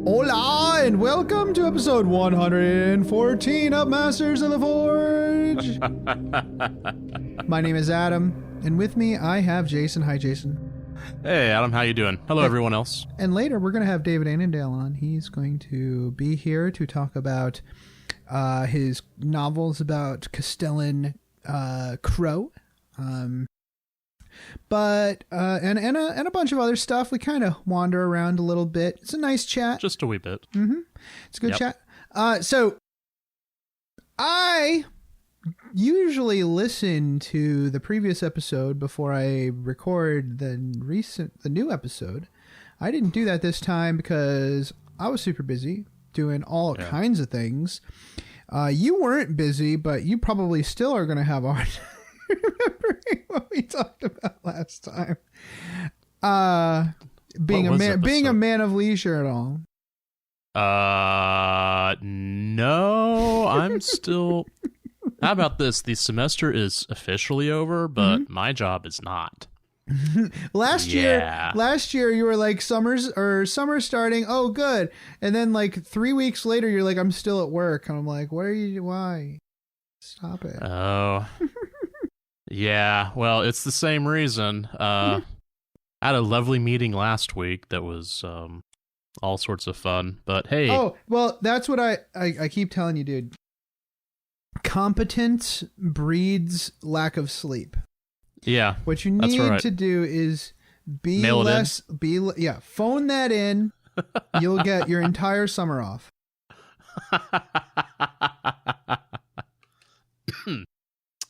Hola, and welcome to episode 114 of Masters of the Forge. My name is Adam, and with me I have Jason. Hi, Jason. Hey, Adam, how you doing? Hello, everyone else. And later we're going to have David Annandale on. He's going to be here to talk about his novels about Castellan Crowe. But and a bunch of other stuff. We kind of wander around a little bit. It's a nice chat. Just a wee bit. Mm-hmm. It's a good chat. So I usually listen to the previous episode before I record the new episode. I didn't do that this time because I was super busy doing all kinds of things. You weren't busy, but you probably still are going to have a hard time remembering what we talked about last time. Being a man of leisure at all. No, I'm still. How about this? The semester is officially over, but my job is not. Last year you were like summer's starting. Oh, good. And then like 3 weeks later, you're like, I'm still at work. And I'm like, why? Stop it. Oh. Yeah, well, it's the same reason. I had a lovely meeting last week that was all sorts of fun, but hey. Oh, well, that's what I keep telling you, dude. Competence breeds lack of sleep. Yeah, what you need to do is phone that in. You'll get your entire summer off.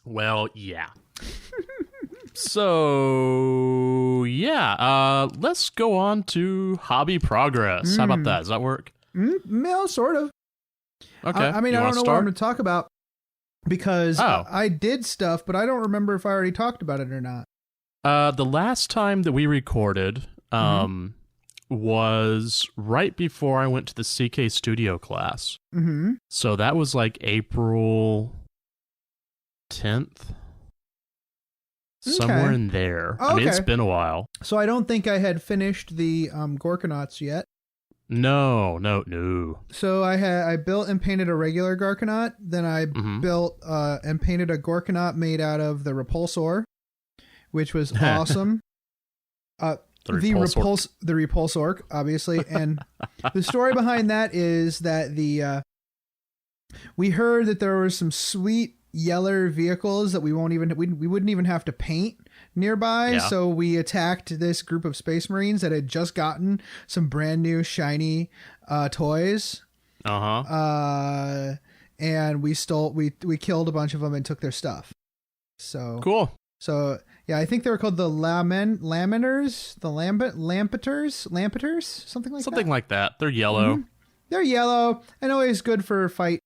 Well, yeah. So, let's go on to hobby progress. How about that? Does that work? Well, sort of. Okay. I mean, I don't know what I'm going to talk about because I did stuff, but I don't remember if I already talked about it or not. The last time that we recorded was right before I went to the CK Studio class. Mm-hmm. So that was like April 10th. Somewhere in there. Oh, okay. I mean, it's been a while. So I don't think I had finished the Gorkanauts yet. No. So I built and painted a regular Gorkanaut. Then I built and painted a Gorkanaut made out of the Repulsor, which was awesome. The Repulsork, obviously. And the story behind that is that we heard that there were some sweet Yeller vehicles that we wouldn't even have to paint nearby. So we attacked this group of Space Marines that had just gotten some brand new shiny toys. And we killed a bunch of them and took their stuff. So cool. So yeah, I think they were called the Lampeters, something like that. They're yellow. Mm-hmm. They're yellow and always good for a fight.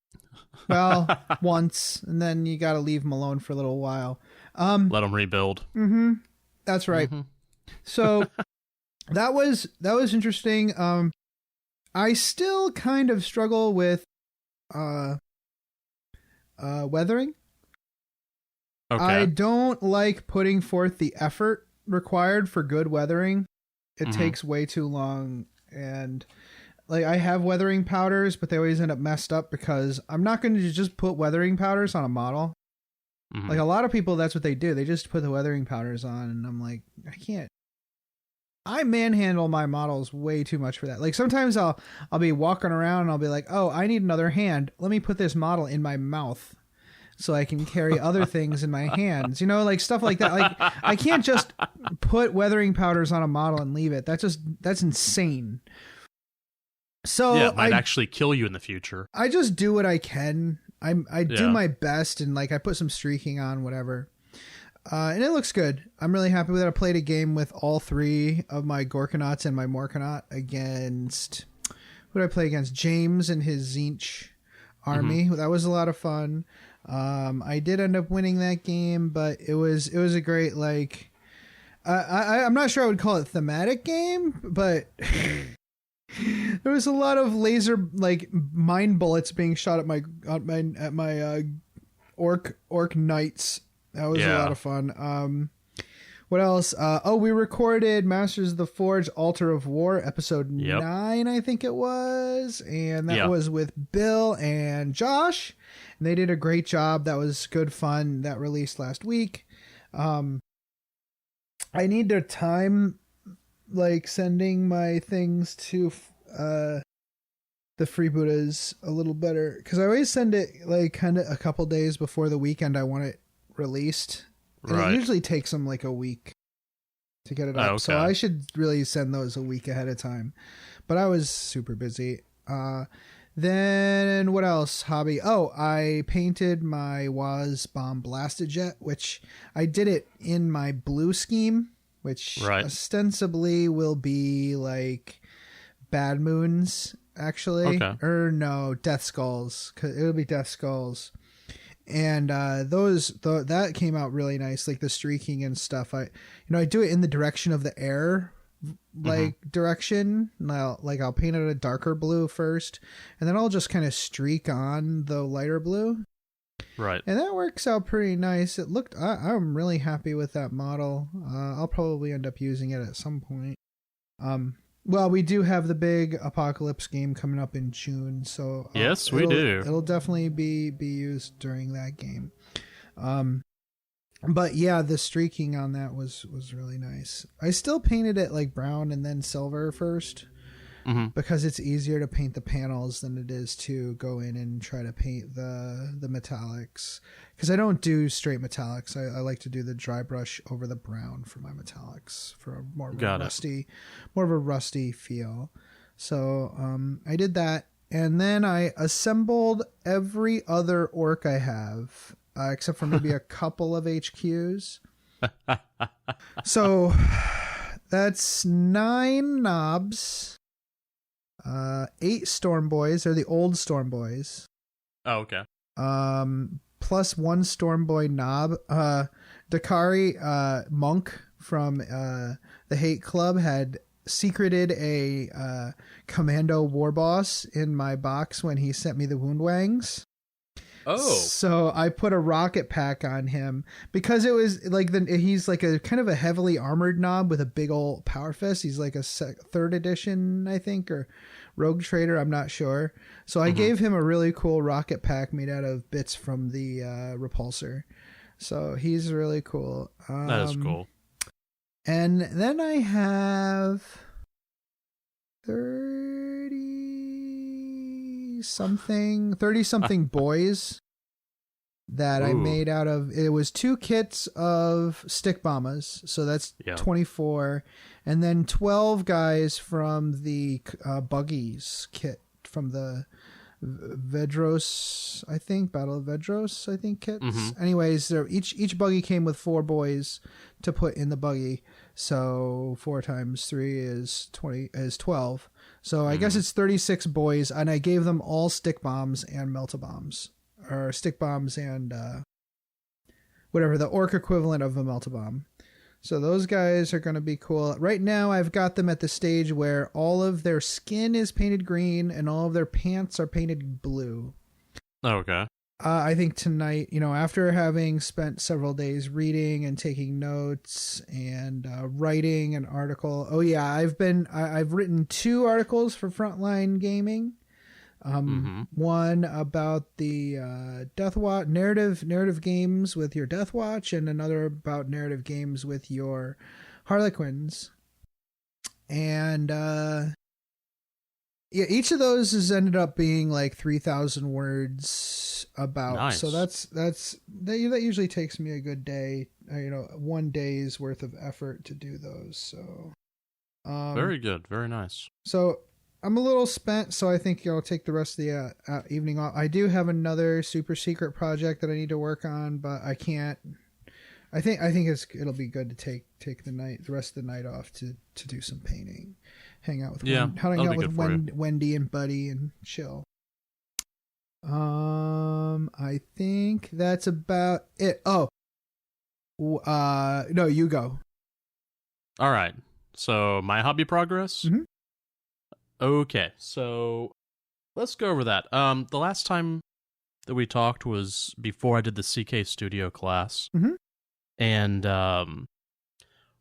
Well, once, and then you got to leave them alone for a little while. Let them rebuild. Mm-hmm. That's right. Mm-hmm. So that was interesting. I still kind of struggle with weathering. Okay. I don't like putting forth the effort required for good weathering. It takes way too long, and like I have weathering powders, but they always end up messed up because I'm not going to just put weathering powders on a model. Mm-hmm. Like a lot of people, that's what they do. They just put the weathering powders on, and I'm like, I can't. I manhandle my models way too much for that. Like sometimes I'll be walking around and I'll be like, oh, I need another hand. Let me put this model in my mouth so I can carry other things in my hands. You know, like stuff like that. Like I can't just put weathering powders on a model and leave it. That's insane. So yeah, it might actually kill you in the future. I just do what I can. I do my best, and like I put some streaking on, whatever. And it looks good. I'm really happy with it. I played a game with all three of my Gorkanauts and my Morkanaut against... Who did I play against? James and his Tzeentch army. Mm-hmm. That was a lot of fun. I did end up winning that game, but it was a great, like... I'm not sure I would call it thematic game, but... There was a lot of laser like mine bullets being shot at my orc knights. That was a lot of fun. What else? We recorded Masters of the Forge Altar of War, episode 9, I think it was. And that was with Bill and Josh. And they did a great job. That was good fun. That released last week. I need to time like sending my things to the Freebooters a little better, because I always send it like kind of a couple days before the weekend I want it released. And it usually takes them like a week to get it up. So I should really send those a week ahead of time. But I was super busy. Then what else? Hobby. I painted my Waz Bomb Blasted Jet, which I did it in my blue scheme, which ostensibly will be like Bad Moons, actually. Or no, Death Skulls. It'll be Death Skulls. And that came out really nice, like the streaking and stuff. I do it in the direction of the air, direction. I'll paint it a darker blue first, and then I'll just kind of streak on the lighter blue. Right. And that works out pretty nice. I'm really happy with that model. I'll probably end up using it at some point. Well, we do have the big Apocalypse game coming up in June, so yes, we do. It'll definitely be used during that game. But yeah, the streaking on that was really nice. I still painted it like brown and then silver first, because it's easier to paint the panels than it is to go in and try to paint the metallics. Because I don't do straight metallics. I like to do the dry brush over the brown for my metallics for a more of a rusty feel. So I did that, and then I assembled every other orc I have, except for maybe a couple of HQs. So that's 9 knobs. 8 Storm Boys. They're the old Storm Boys. Oh, okay. Plus 1 Storm Boy knob. Dakari Monk from the Hate Club had secreted a commando war boss in my box when he sent me the Woundwangs. Oh. So I put a rocket pack on him because it was like he's like a kind of a heavily armored knob with a big old power fist. He's like a 3rd edition, I think, or Rogue Trader. I'm not sure. So I gave him a really cool rocket pack made out of bits from the Repulsor. So he's really cool. That is cool. And then I have 30 something boys that I made out of. It was 2 kits of stick bombers, so that's 24, and then 12 guys from the buggies kit from the Vedros, I think, Battle of Vedros, I think, kits. Anyways, each buggy came with 4 boys to put in the buggy, so 4 times 3 is 12. So I guess it's 36 boys, and I gave them all stick bombs and melt-a-bombs, or stick bombs and whatever, the orc equivalent of a melt-a-bomb. So those guys are going to be cool. Right now, I've got them at the stage where all of their skin is painted green and all of their pants are painted blue. Okay. I think tonight, after having spent several days reading and taking notes and writing an article. Oh yeah, I've written 2 articles for Frontline Gaming. One about the Death Watch narrative games with your Death Watch, and another about narrative games with your Harlequins. And each of those has ended up being like 3,000 words about. Nice. So that usually takes me a good day, 1 day's worth of effort to do those. So very good, very nice. So I'm a little spent, so I think I'll take the rest of the evening off. I do have another super secret project that I need to work on, but I can't. I think it'll be good to take the rest of the night off to do some painting, hang out with Wendy and Buddy and chill. I think that's about it. Oh, no, you go. All right. So my hobby progress. Okay, so let's go over that. The last time that we talked was before I did the CK Studio class. And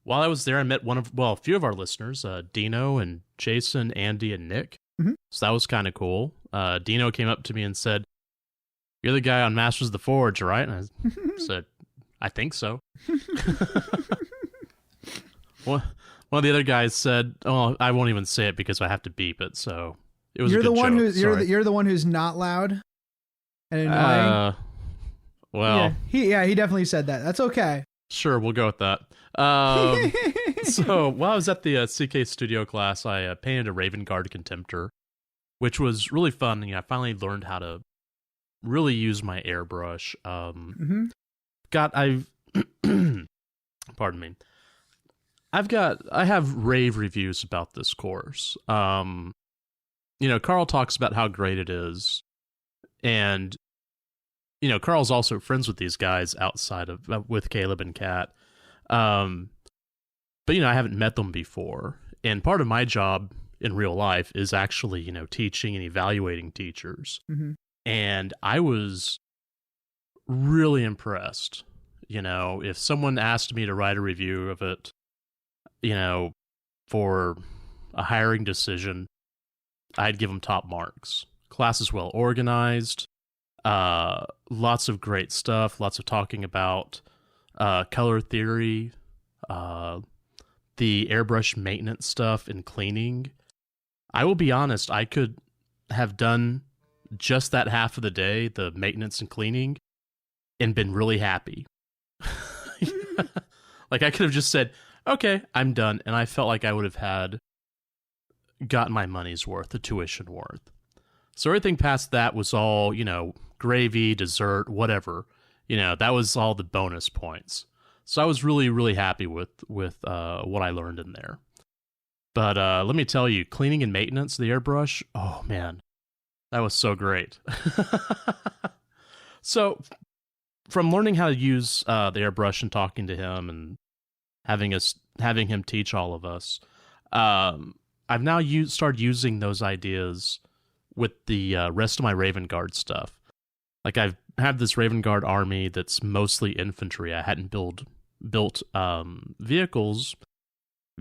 while I was there, I met a few of our listeners, Dino and Jason, Andy, and Nick. Mm-hmm. So that was kind of cool. Dino came up to me and said, "You're the guy on Masters of the Forge, right?" And I said, "I think so." One of the other guys said, "Oh, I won't even say it because I have to beep it." So it was. You're the one who's you're the one who's not loud and annoying. Well, yeah, he definitely said that. That's okay. Sure, we'll go with that. So while I was at the CK Studio class, I painted a Raven Guard Contemptor, which was really fun. I finally learned how to really use my airbrush. Pardon me. I have rave reviews about this course. Carl talks about how great it is, and Carl's also friends with these guys outside of with Caleb and Kat. But I haven't met them before, and part of my job in real life is actually teaching and evaluating teachers. Mm-hmm. And I was really impressed. If someone asked me to write a review of it, for a hiring decision, I'd give them top marks. Class is well organized. Lots of great stuff. Lots of talking about color theory, the airbrush maintenance stuff and cleaning. I will be honest, I could have done just that half of the day, the maintenance and cleaning, and been really happy. Like I could have just said, "Okay, I'm done," and I felt like I would have gotten my money's worth, the tuition worth. So everything past that was all, gravy, dessert, whatever. That was all the bonus points. So I was really, really happy with what I learned in there. But let me tell you, cleaning and maintenance, the airbrush, oh man, that was so great. So from learning how to use the airbrush and talking to him and having him teach all of us, I've now started using those ideas with the rest of my Raven Guard stuff. Like I've had this Raven Guard army that's mostly infantry. I hadn't built vehicles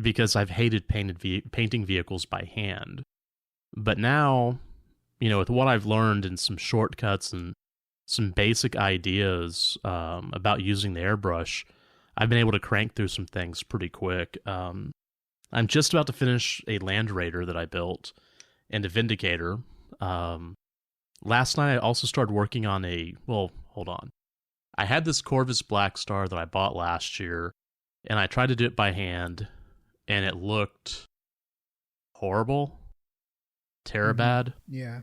because I've hated painting vehicles by hand. But now, with what I've learned and some shortcuts and some basic ideas about using the airbrush, I've been able to crank through some things pretty quick. I'm just about to finish a Land Raider that I built and a Vindicator. Last night I also started working on hold on. I had this Corvus Black Star that I bought last year, and I tried to do it by hand, and it looked horrible. Terabad. Mm-hmm. Yeah.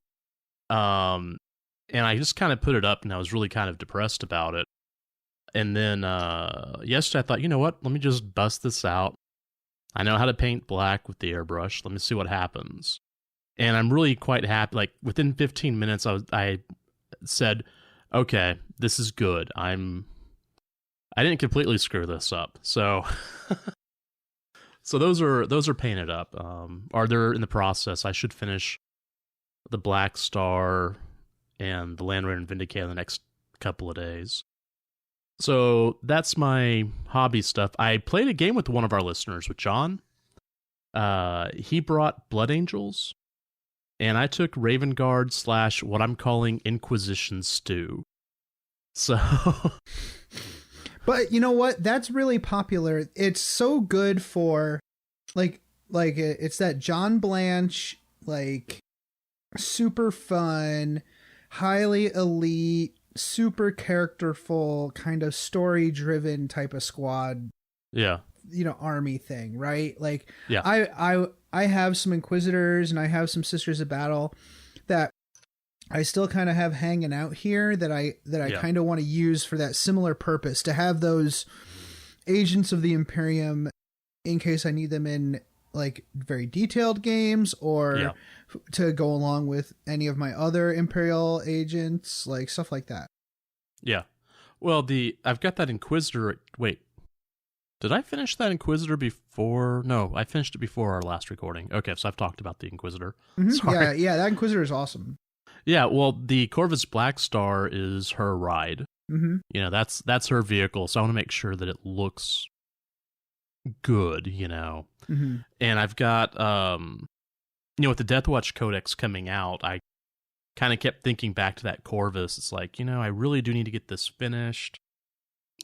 And I just kind of put it up, and I was really kind of depressed about it. And then yesterday I thought, you know what? Let me just bust this out. I know how to paint black with the airbrush. Let me see what happens. And I'm really quite happy. Like within 15 minutes, I said, "Okay, this is good. I didn't completely screw this up." So, so those are painted up. They're in the process. I should finish the Black Star and the Land Raider and Vindicator in the next couple of days. So that's my hobby stuff. I played a game with one of our listeners, with John. He brought Blood Angels, and I took Raven Guard / what I'm calling Inquisition Stew. So, but you know what? That's really popular. It's so good for, like it's that John Blanche, like super fun, highly elite, super characterful, kind of story driven type of squad. Yeah. Army thing, right? Like, yeah. I have some Inquisitors and I have some Sisters of Battle that I still kind of have hanging out here that I kind of want to use for that similar purpose, to have those agents of the Imperium in case I need them in like very detailed games, or to go along with any of my other Imperial agents, like stuff like that. Yeah. Well, I've got that Inquisitor. Wait, did I finish that Inquisitor before? No, I finished it before our last recording. Okay, so I've talked about the Inquisitor. Mm-hmm. Sorry. Yeah, that Inquisitor is awesome. Yeah, well, the Corvus Black Star is her ride. Mm-hmm. That's her vehicle, so I want to make sure that it looks good, Mm-hmm. And I've got, with the Deathwatch Codex coming out, I kind of kept thinking back to that Corvus. It's like, I really do need to get this finished.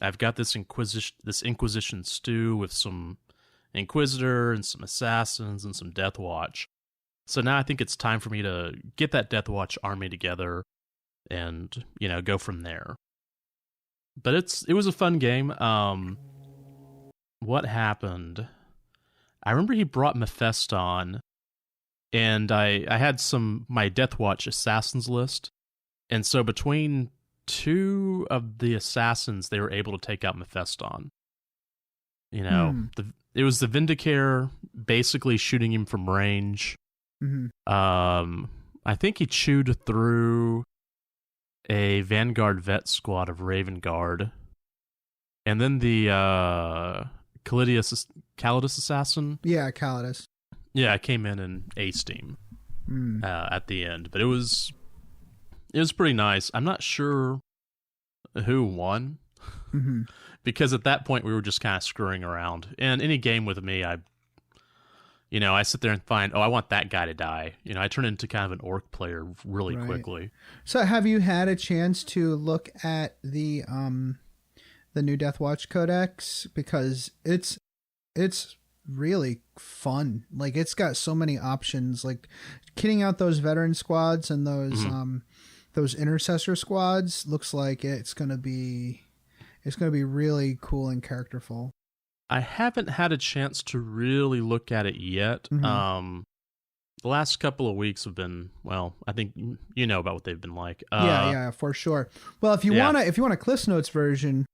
I've got this Inquisition stew with some Inquisitor and some Assassins and some Deathwatch. So now I think it's time for me to get that Deathwatch army together and, go from there. But it was a fun game. What happened? I remember he brought Mephiston, and I had my Deathwatch Assassins list. And so between two of the Assassins, they were able to take out Mephiston. It was the Vindicare basically shooting him from range. Mm-hmm. I think he chewed through a Vanguard vet squad of Raven Guard. And then the Calidus Assassin. Yeah, Calidus. Yeah, I came in and aced him at the end. But it was pretty nice. I'm not sure who won. Mm-hmm. Because at that point we were just kind of screwing around. And any game with me, I sit there and find, I want that guy to die. I turn into kind of an orc player really quickly. So have you had a chance to look at the new Deathwatch Codex? Because it's really fun. Like, it's got so many options, like kitting out those veteran squads and those intercessor squads. Looks like it's going to be really cool and characterful. I haven't had a chance to really look at it yet. Mm-hmm. The last couple of weeks have been, I think you know about what they've been like. Yeah, for sure. Well, if you want a Cliff Notes version,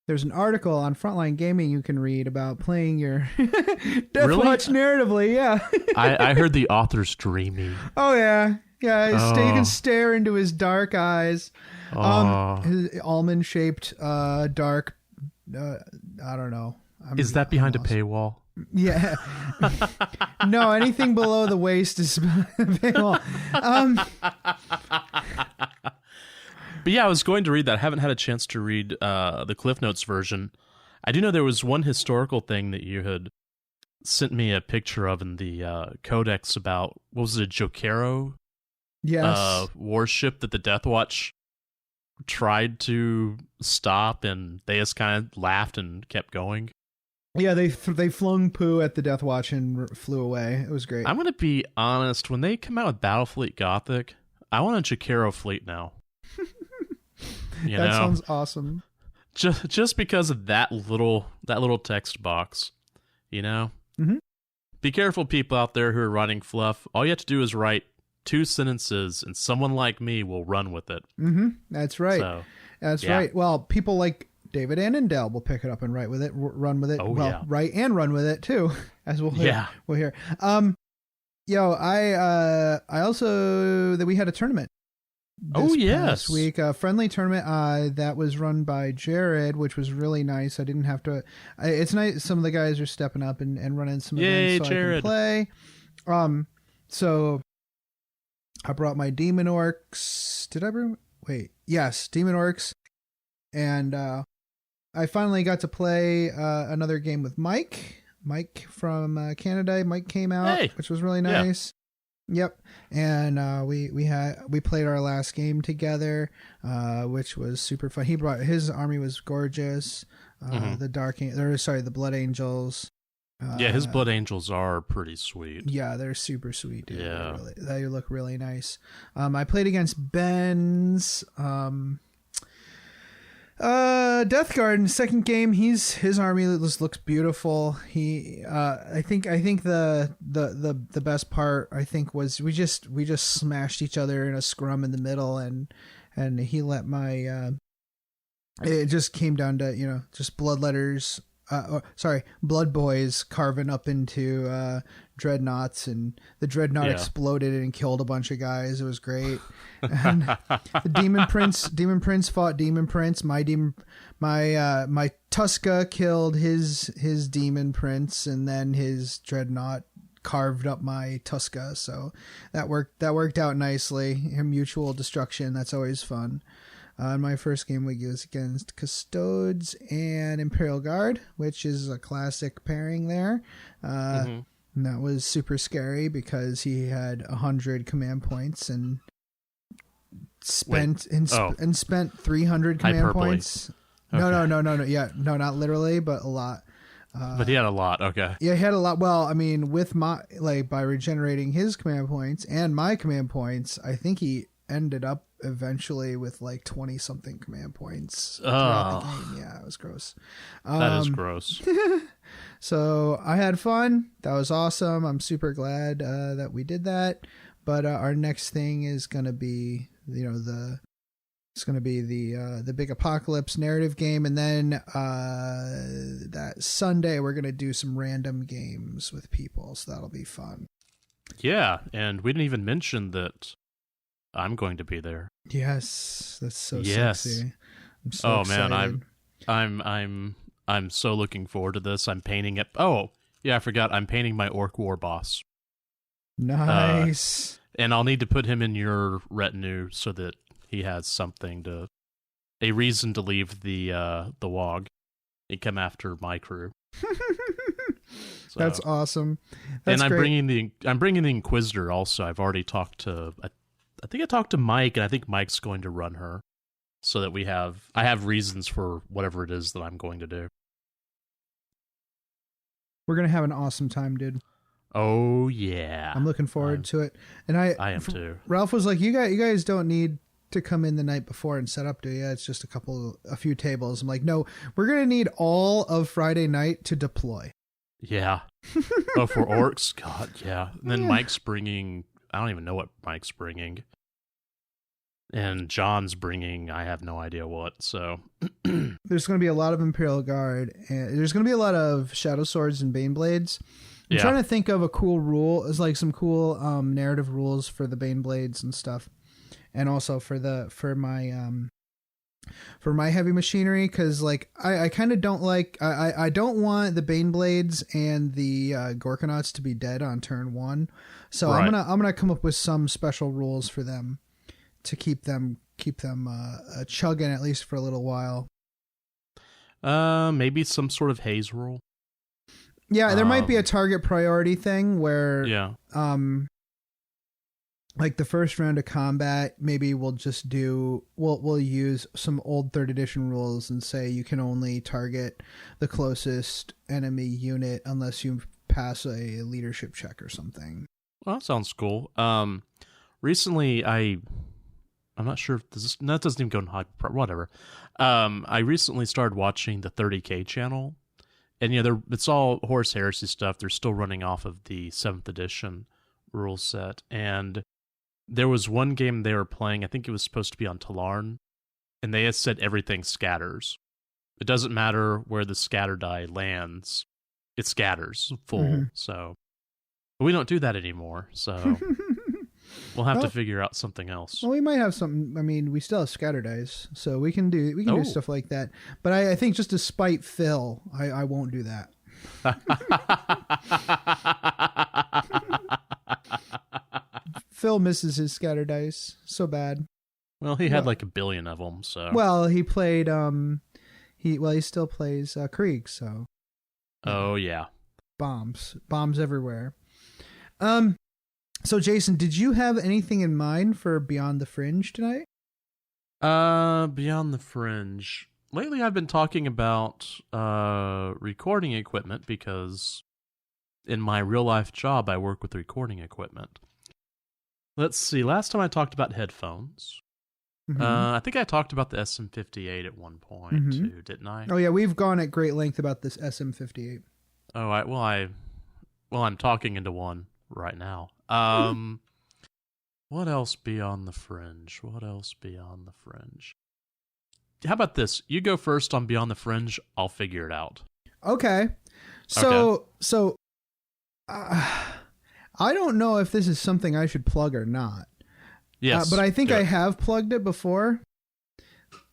there's an article on Frontline Gaming you can read about playing your Deathwatch narratively. Yeah. I heard the author's dreamy. Oh yeah. Yeah, you can stare into his dark eyes. His almond-shaped dark I don't know. Is that behind a paywall? Yeah. No, anything below the waist is paywall. But yeah, I was going to read that. I haven't had a chance to read the Cliff Notes version. I do know there was one historical thing that you had sent me a picture of in the Codex about, what was it, Jokero? Yes. Warship that the Deathwatch tried to stop, and they just kind of laughed and kept going. Yeah, they flung poo at the Deathwatch and flew away. It was great. I'm going to be honest. When they come out with Battlefleet Gothic, I want a Jokero fleet now. That sounds awesome. Just because of that little text box, Mm-hmm. Be careful, people out there who are writing fluff. All you have to do is write 2 sentences, and someone like me will run with it. Mm-hmm. That's right. That's right. Well, people like David Annandale will pick it up and run with it. Write and run with it too, as we'll hear. We'll hear. I also that we had a tournament. Past week, a friendly tournament that was run by Jared, which was really nice. I didn't have to. It's nice. Some of the guys are stepping up and running some events so Jared. I can play. So I brought my Demon Orcs. Did I bring? Wait, yes, Demon Orcs, and I finally got to play another game with Mike. Mike from Canada. Mike came out, which was really nice. Yep, and we played our last game together, which was super fun. He brought his army was gorgeous. The Blood Angels. His Blood Angels are pretty sweet. Yeah, they're super sweet, dude. Yeah, they look really nice. I played against Ben's Death Garden second game. His army looks beautiful. I think the best part was we just smashed each other in a scrum in the middle, and he let my it just came down to just blood boys carving up into dreadnoughts, and the dreadnought exploded and killed a bunch of guys. It was great. And the Demon Prince fought Demon Prince. My Tuska killed his Demon Prince, and then his dreadnought carved up my Tuska. So that worked out nicely. Mutual destruction. That's always fun. My first game week was against Custodes and Imperial Guard, which is a classic pairing there. And that was super scary because he had 100 command points and spent 300 command Hyperbole. points. Okay. No. Yeah, no, not literally, but a lot. But he had a lot. Okay. Yeah, he had a lot. Well, I mean, with by regenerating his command points and my command points, I think he ended up eventually with like 20 something command points throughout the game. Yeah, it was gross. That is gross. So I had fun. That was awesome. I'm super glad that we did that. But our next thing is going to be, the big apocalypse narrative game, and then that Sunday we're gonna do some random games with people, so that'll be fun. Yeah, and we didn't even mention that I'm going to be there. Yes, that's so sexy. I'm so excited. Man, I'm so looking forward to this. I'm painting it. Oh yeah, I forgot. I'm painting my Orc War boss. Nice. And I'll need to put him in your retinue so that he has a reason to leave the WOG and come after my crew. So, that's awesome. That's and I'm bringing the Inquisitor also. I've already talked to I think I talked to Mike, and I think Mike's going to run her so that I have reasons for whatever it is that I'm going to do. We're gonna have an awesome time, dude. Oh yeah, I'm looking forward to it, and I am too. Ralph was like, "You guys don't need to come in the night before and set up, do you? It's just a few tables." I'm like, "No, we're gonna need all of Friday night to deploy." Yeah. Oh, for orcs, God, yeah. And then Mike's bringing. I don't even know what Mike's bringing, and John's bringing. I have no idea what. So there's gonna be a lot of Imperial Guard, and there's gonna be a lot of Shadow Swords and Bane Blades. I'm trying to think of a cool rule. It's like some cool narrative rules for the Bane Blades and stuff, and also for my heavy machinery, because like I kind of don't like I don't want the Bane Blades and the Gorkanauts to be dead on turn 1, so right. I'm gonna come up with some special rules for them to keep them chugging at least for a little while. Maybe some sort of haze rule. Yeah, there might be a target priority thing where, like the first round of combat, maybe we'll use some old 3rd edition rules and say you can only target the closest enemy unit unless you pass a leadership check or something. Well, that sounds cool. Recently, I'm not sure if that doesn't even go in high, whatever. I recently started watching the 30K channel. And it's all Horus Heresy stuff. They're still running off of the 7th edition rule set. And there was one game they were playing, I think it was supposed to be on Talarn, and they had said everything scatters. It doesn't matter where the scatter die lands, it scatters full. Mm-hmm. So, but we don't do that anymore. So we'll have to figure out something else. Well, we might have something. I mean, we still have scatter dice, so we can do stuff like that. But I think just to spite Phil, I won't do that. Phil misses his scatter dice so bad. Well, he had like 1 billion of them. So he played. He still plays Krieg. So. Oh yeah. Bombs everywhere. So, Jason, did you have anything in mind for Beyond the Fringe tonight? Beyond the Fringe. Lately, I've been talking about recording equipment because in my real-life job, I work with recording equipment. Let's see. Last time I talked about headphones. Mm-hmm. I think I talked about the SM58 at one point, too, didn't I? Oh, yeah. We've gone at great length about this SM58. Oh, I'm talking into one right now. What else beyond the Fringe? How about this? You go first on Beyond the Fringe. I'll figure it out. Okay. So I don't know if this is something I should plug or not. Yes. But I think I have plugged it before.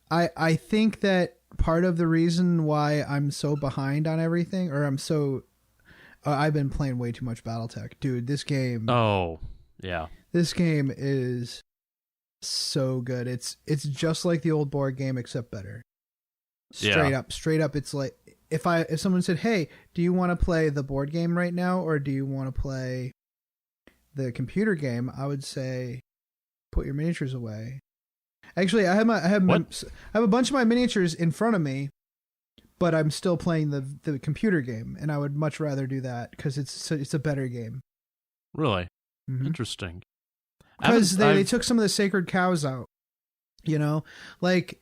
I think that part of the reason why I'm so behind on everything, or I've been playing way too much BattleTech. Dude, this game... Oh, yeah. This game is so good. It's just like the old board game except better. Yeah. Straight up. It's like if someone said, "Hey, do you want to play the board game right now, or do you want to play the computer game?" I would say, put your miniatures away. Actually, I have a bunch of my miniatures in front of me, but I'm still playing the computer game, and I would much rather do that because it's a better game. Really? Mm-hmm. Interesting. Because they took some of the sacred cows out, you know, like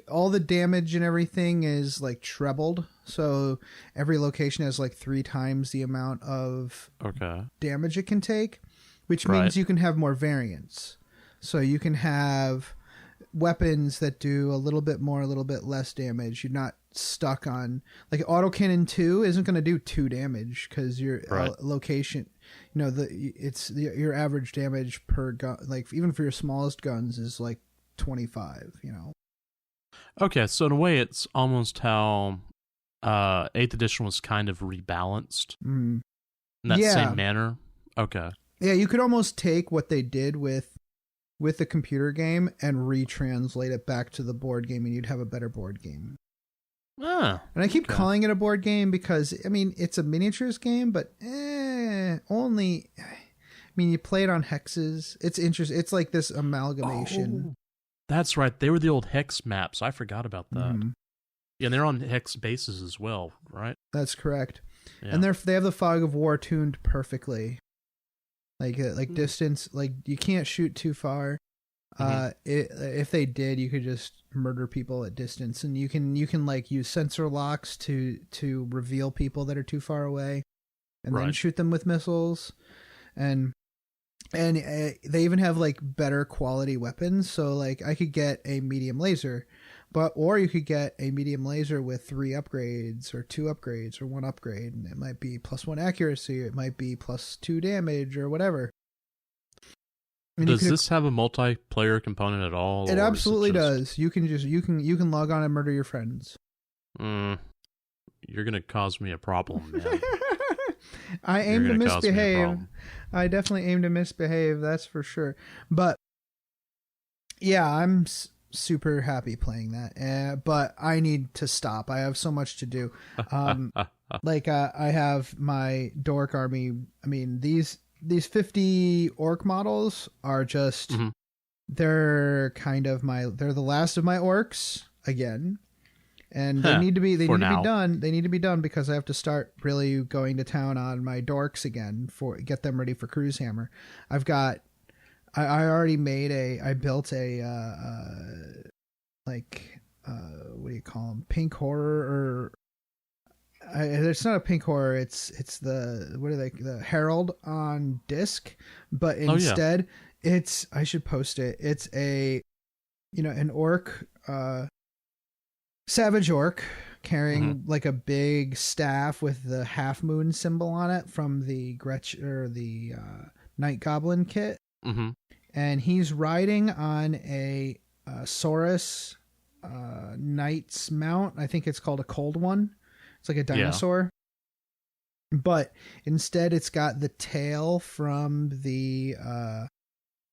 all the damage and everything is like trebled. So every location has like 3 times the amount of damage it can take, which means you can have more variants. So you can have weapons that do a little bit more, a little bit less damage. You're not stuck on like autocannon 2 isn't going to do 2 damage because your location, you know, your average damage per gun, like even for your smallest guns, is like 25. You know. Okay, so in a way, it's almost how 8th edition was kind of rebalanced in that same manner. Okay. Yeah, you could almost take what they did with the computer game and retranslate it back to the board game, and you'd have a better board game. Ah, and I keep calling it a board game because, I mean, it's a miniatures game, but only... I mean, you play it on hexes. It's interesting. It's like this amalgamation. Oh, that's right. They were the old hex maps. I forgot about that. Mm-hmm. Yeah, and they're on hex bases as well, right? That's correct. Yeah. And they have the Fog of War tuned perfectly. Like distance, like you can't shoot too far. If they did, you could just murder people at distance, and you can like use sensor locks to reveal people that are too far away, and then shoot them with missiles, and they even have like better quality weapons. So like I could get a medium laser, or you could get a medium laser with 3 upgrades or 2 upgrades or 1 upgrade, and it might be +1 accuracy, it might be +2 damage or whatever. And does this have a multiplayer component at all? It absolutely does. You can log on and murder your friends. You're gonna cause me a problem, man. I aim to misbehave. I definitely aim to misbehave. That's for sure. But yeah, I'm super happy playing that, but I need to stop. I have so much to do. I have my dork army. I mean, these 50 orc models are just they're kind of they're the last of my orcs again, and they need to be done. They need to be done because I have to start really going to town on my dorks again get them ready for Cruise Hammer. I already built a what do you call them? Pink horror, it's not a pink horror. It's the Herald on disc, but instead I should post it. It's an orc, savage orc carrying like a big staff with the half moon symbol on it from the Gretch or the Night Goblin kit. Mm-hmm. And he's riding on a Saurus Knight's mount. I think it's called a cold one. It's like a dinosaur. Yeah. But instead it's got the tail from the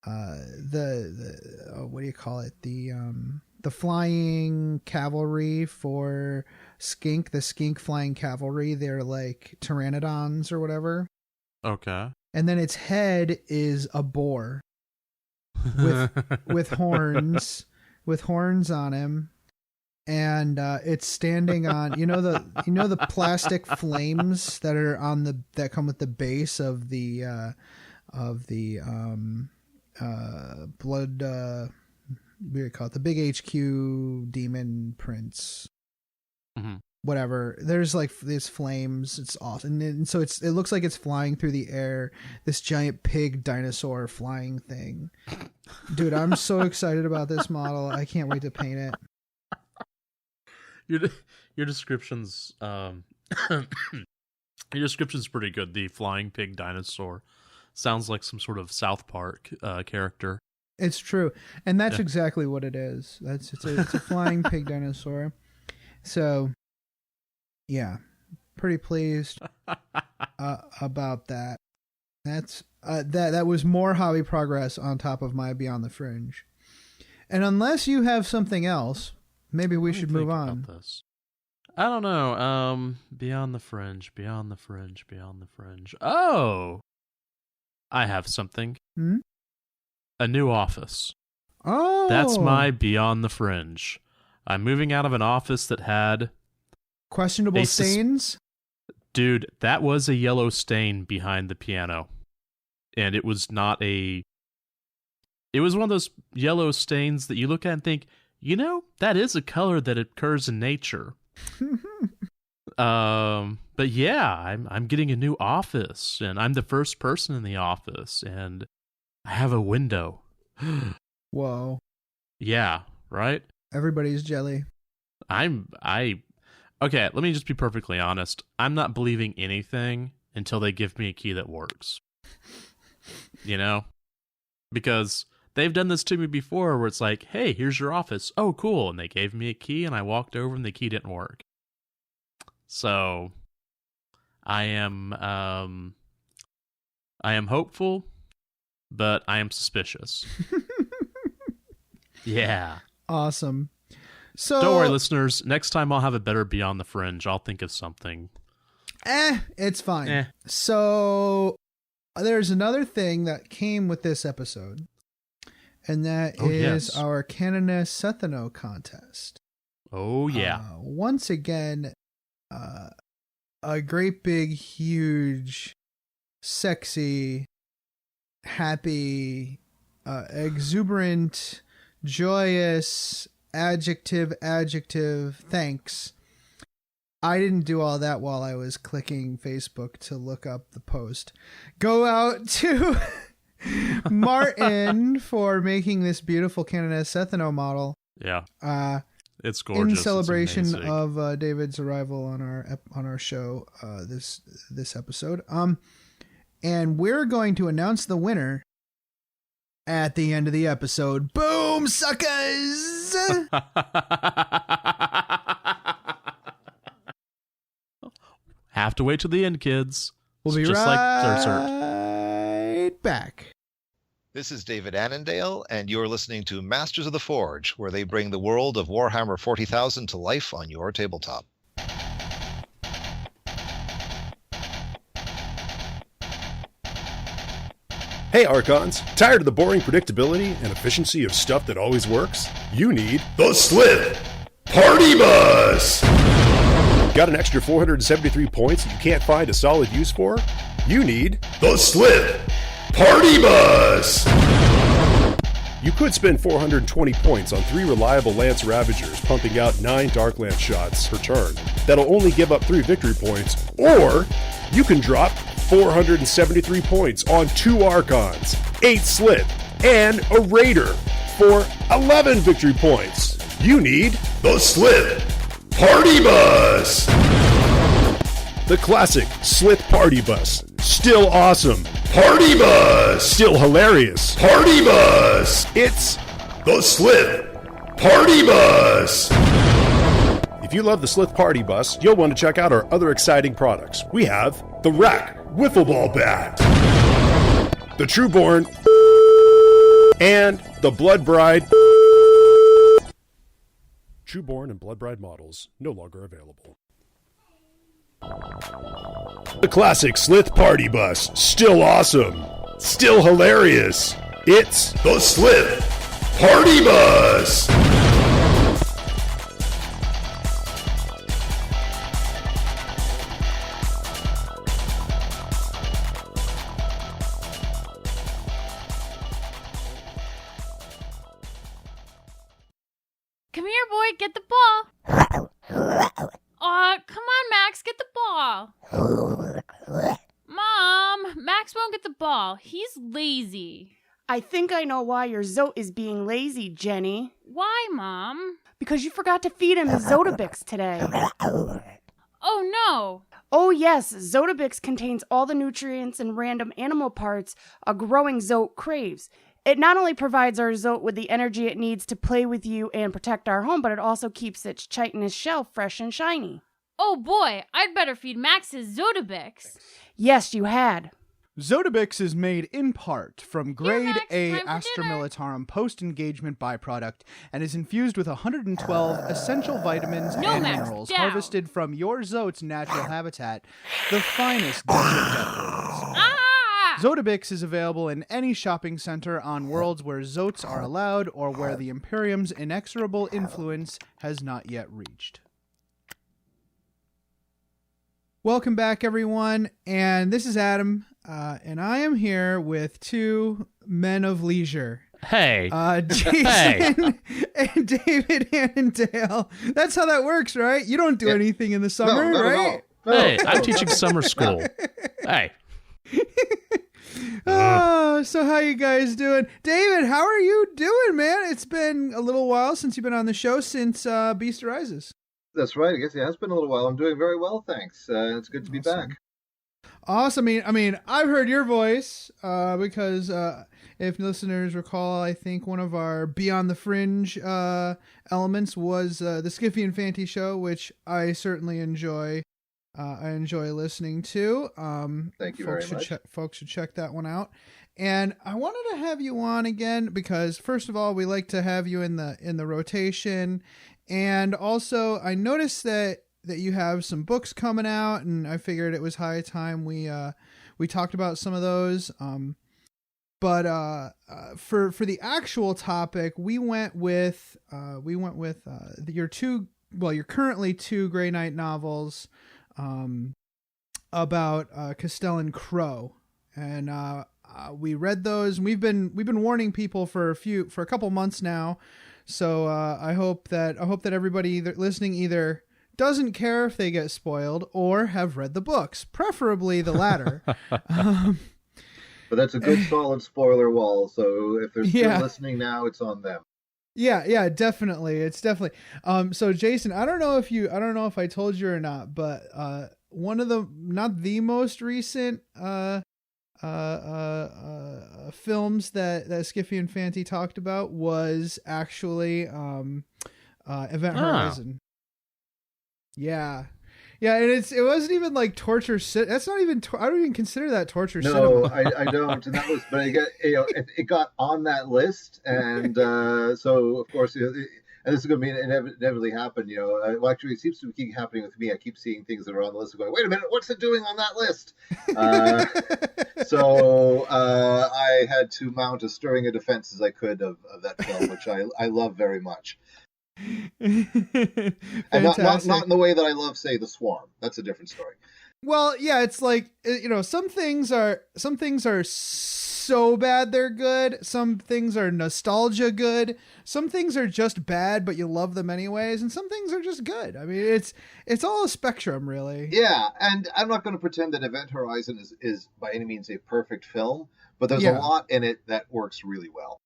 what do you call it? The flying cavalry for Skink, the Skink flying cavalry. They're like pteranodons or whatever. Okay. And then its head is a boar. with horns on him, and it's standing on the plastic flames that are that come with the base of the blood, what do you call it, the big HQ demon prince. Whatever, there's like these flames. It's awesome, and so it looks like it's flying through the air, this giant pig dinosaur flying thing. Dude, I'm so excited about this model. I can't wait to paint it. Your description's pretty good. The flying pig dinosaur sounds like some sort of South Park character. It's true, and that's exactly what it is. It's a flying pig dinosaur. So yeah, pretty pleased about that. That's that was more hobby progress on top of my Beyond the Fringe. And unless you have something else, maybe we should move on. This. I don't know. Beyond the Fringe, Beyond the Fringe, Beyond the Fringe. Oh! I have something. A new office. Oh! That's my Beyond the Fringe. I'm moving out of an office that had... questionable stains? Dude, that was a yellow stain behind the piano. And it was not a... It was one of those yellow stains that you look at and think, you know, that is a color that occurs in nature. But yeah, I'm getting a new office, and I'm the first person in the office, and I have a window. Whoa. Yeah, right? Everybody's jelly. Okay, let me just be perfectly honest. I'm not believing anything until they give me a key that works. You know? Because they've done this to me before where it's like, hey, here's your office. Oh, cool. And they gave me a key and I walked over and the key didn't work. So I am hopeful, but I am suspicious. Yeah. Awesome. So don't worry, listeners. Next time I'll have a better Beyond the Fringe. I'll think of something. It's fine. So there's another thing that came with this episode, and that is our Canoness Sethano contest. Oh, yeah. Once again, a great big, huge, sexy, happy, exuberant, joyous, adjective, thanks. I didn't do all that while I was clicking Facebook to look up the post. Go out to Martin for making this beautiful Canoness Sethano model. Yeah. It's gorgeous. In celebration of David's arrival on our show this episode. And we're going to announce the winner at the end of the episode. Boom, suckers! Have to wait till the end, kids. We'll be just right back. This is David Annandale, and you're listening to Masters of the Forge, where they bring the world of Warhammer 40,000 to life on your tabletop. Hey Archons, tired of the boring predictability and efficiency of stuff that always works? You need the Slip Party Bus! Got an extra 473 points that you can't find a solid use for? You need the Slip Party Bus! You could spend 420 points on 3 reliable Lance Ravagers pumping out 9 Dark Lance shots per turn that'll only give up 3 victory points, or you can drop 473 points on 2 Archons, 8 Slip, and a Raider for 11 victory points. You need the Slip Party Bus! The classic Slip Party Bus. Still awesome. Party Bus! Still hilarious. Party Bus! It's the Slip Party Bus! If you love the Slip Party Bus, you'll want to check out our other exciting products. We have the Rack Wiffle Ball Bat, the Trueborn, and the Blood Bride. Trueborn and Blood Bride models no longer available. The classic Slith Party Bus, still awesome, still hilarious. It's the Slith Party Bus! Come here, boy, get the ball. Aw, come on, Max, get the ball. Mom, Max won't get the ball. He's lazy. I think I know why your Zote is being lazy, Jenny. Why, Mom? Because you forgot to feed him Zotabix today. Oh, no. Oh, yes, Zotabix contains all the nutrients and random animal parts a growing Zote craves. It not only provides our Zote with the energy it needs to play with you and protect our home, but it also keeps its chitinous shell fresh and shiny. Oh boy, I'd better feed Max his Zotabix. Yes, you had. Zodabix is made in part from grade Max, A time for Astra dinner. Militarum post-engagement byproduct and is infused with 112 essential vitamins No, and Max, minerals down. harvested from your Zote's natural habitat, the finest desert deserts. Ah! Zodabix is available in any shopping center on worlds where Zotes are allowed or where the Imperium's inexorable influence has not yet reached. Welcome back, everyone, and this is Adam, and I am here with two men of leisure. Hey. Jason and David Annandale. That's how that works, right? You don't do anything in the summer, not at right? all. No. Hey, I'm teaching summer school. Hey. So how you guys doing? David, how are you doing, man? It's been a little while since you've been on the show, since Beast Arises. That's right. I guess it has been a little while. I'm doing very well, thanks. It's good to be back. Awesome. I mean, I've heard your voice because if listeners recall, I think one of our Beyond the Fringe elements was the Skiffy and Fanty show, which I certainly enjoy. I enjoy listening to. Thank you very much. Folks should check that one out. And I wanted to have you on again because, first of all, we like to have you in the rotation, and also I noticed that you have some books coming out, and I figured it was high time we talked about some of those. But for the actual topic, we went with your currently two Grey Knight novels about Castellan Crowe, and we read those, and we've been warning people for a couple months now. So I hope that everybody listening either doesn't care if they get spoiled or have read the books, preferably the latter. But that's a good solid spoiler wall. So if they're still listening now, it's on them. Yeah, definitely. It's definitely. So Jason, I don't know if I told you or not, but one of the, not the most recent films that Skiffy and Fanty talked about was actually Event Horizon. Yeah, and it wasn't even like torture. That's not even. I don't even consider that torture. No, cinema. I don't. And that was, but it got on that list, and so of course, and this is going to be inevitably happen. Well, actually, it seems to keep happening with me. I keep seeing things that are on the list and going, wait a minute, what's it doing on that list? So I had to mount as stirring a defense as I could of that film, which I love very much. And not in the way that I love, say, The Swarm. That's a different story. Well, yeah, it's like, some things are so bad they're good. Some things are nostalgia good. Some things are just bad, but you love them anyways. And some things are just good. I mean, it's all a spectrum, really. Yeah, and I'm not going to pretend that Event Horizon is by any means a perfect film, but there's a lot in it that works really well.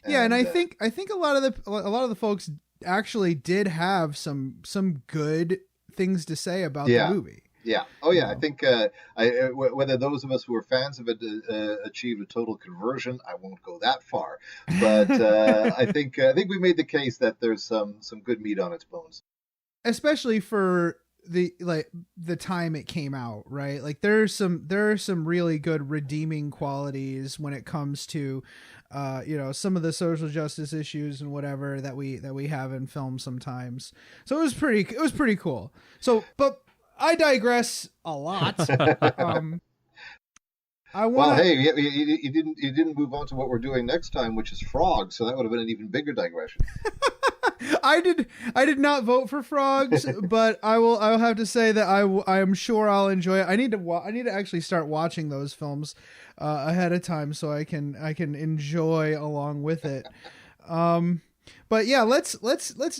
And I think a lot of the folks actually did have some good things to say about the movie. Yeah. Oh, yeah. I think whether those of us who are fans of it achieved a total conversion, I won't go that far. But I think we made the case that there's some good meat on its bones, especially for the time it came out, right? Like there are some really good redeeming qualities when it comes to some of the social justice issues and whatever that we have in film sometimes. So it was pretty cool. So, but I digress a lot. Well, hey, you didn't move on to what we're doing next time, which is frogs. So that would have been an even bigger digression. I did not vote for frogs, but I'll have to say that I am sure I'll enjoy it. I need to actually start watching those films ahead of time so I can enjoy along with it. But yeah, let's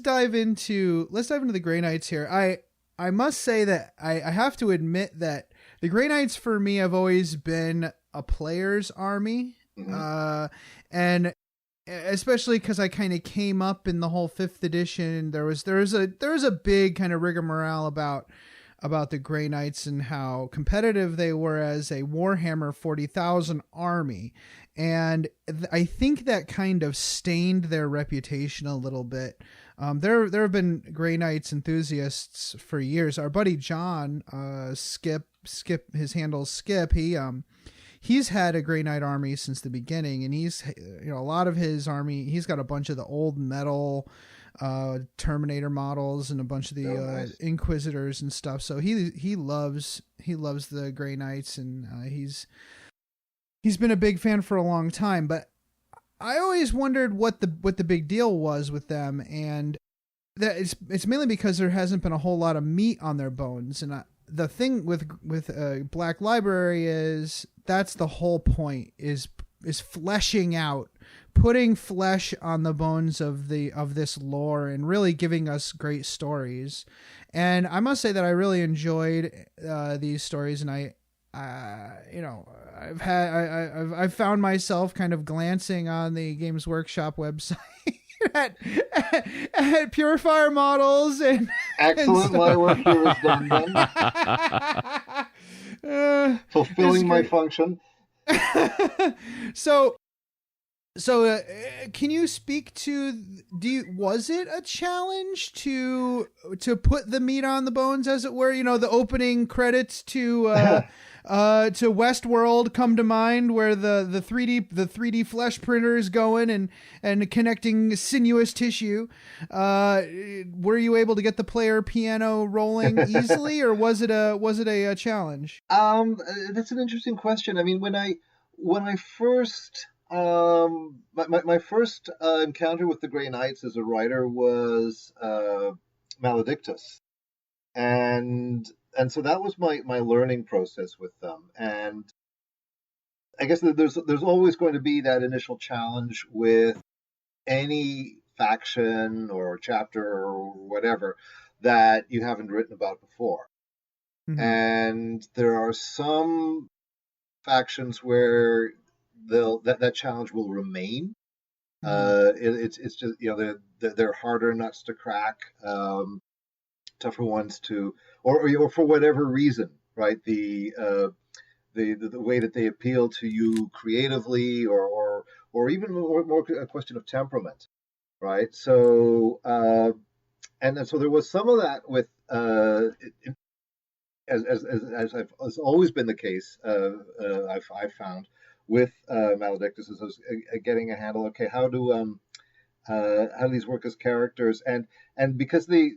dive into the Grey Knights here. I must say that I have to admit that the Grey Knights for me have always been a player's army. Mm-hmm. And especially because I kind of came up in the whole 5th edition. There was a big kind of rigmarole about the Grey Knights and how competitive they were as a Warhammer 40,000 army. And I think that kind of stained their reputation a little bit. There have been Grey Knights enthusiasts for years. Our buddy John, Skip, his handle's Skip. he's had a Grey Knight army since the beginning, and he's, you know, a lot of his army, he's got a bunch of the old metal Terminator models and a bunch of the nice. Inquisitors and stuff. So he loves the Grey Knights, and he's been a big fan for a long time. But I always wondered what the big deal was with them, and that it's mainly because there hasn't been a whole lot of meat on their bones. And the thing with Black Library is that's the whole point, is fleshing out, putting flesh on the bones of this lore, and really giving us great stories. And I must say that I really enjoyed these stories, and I've found myself kind of glancing on the Games Workshop website at Purifier models and Excellent. My work here is done then. Fulfilling my function. So, can you speak to, was it a challenge to put the meat on the bones, as it were? You know, the opening credits to Westworld come to mind, where the 3D flesh printer is going and connecting sinuous tissue. Were you able to get the player piano rolling easily, or was it a challenge? That's an interesting question. I mean, when I first my first encounter with the Grey Knights as a writer was Maledictus, and so that was my learning process with them. And I guess that there's always going to be that initial challenge with any faction or chapter or whatever that you haven't written about before. Mm-hmm. And there are some factions where that challenge will remain. It's just, you know, they're harder nuts to crack, tougher ones to, or for whatever reason, right? The way that they appeal to you creatively, or even more a question of temperament, right? So and so there was some of that with as always been the case. I've found with Maledictus, is getting a handle. Okay, how do these work as characters, and because they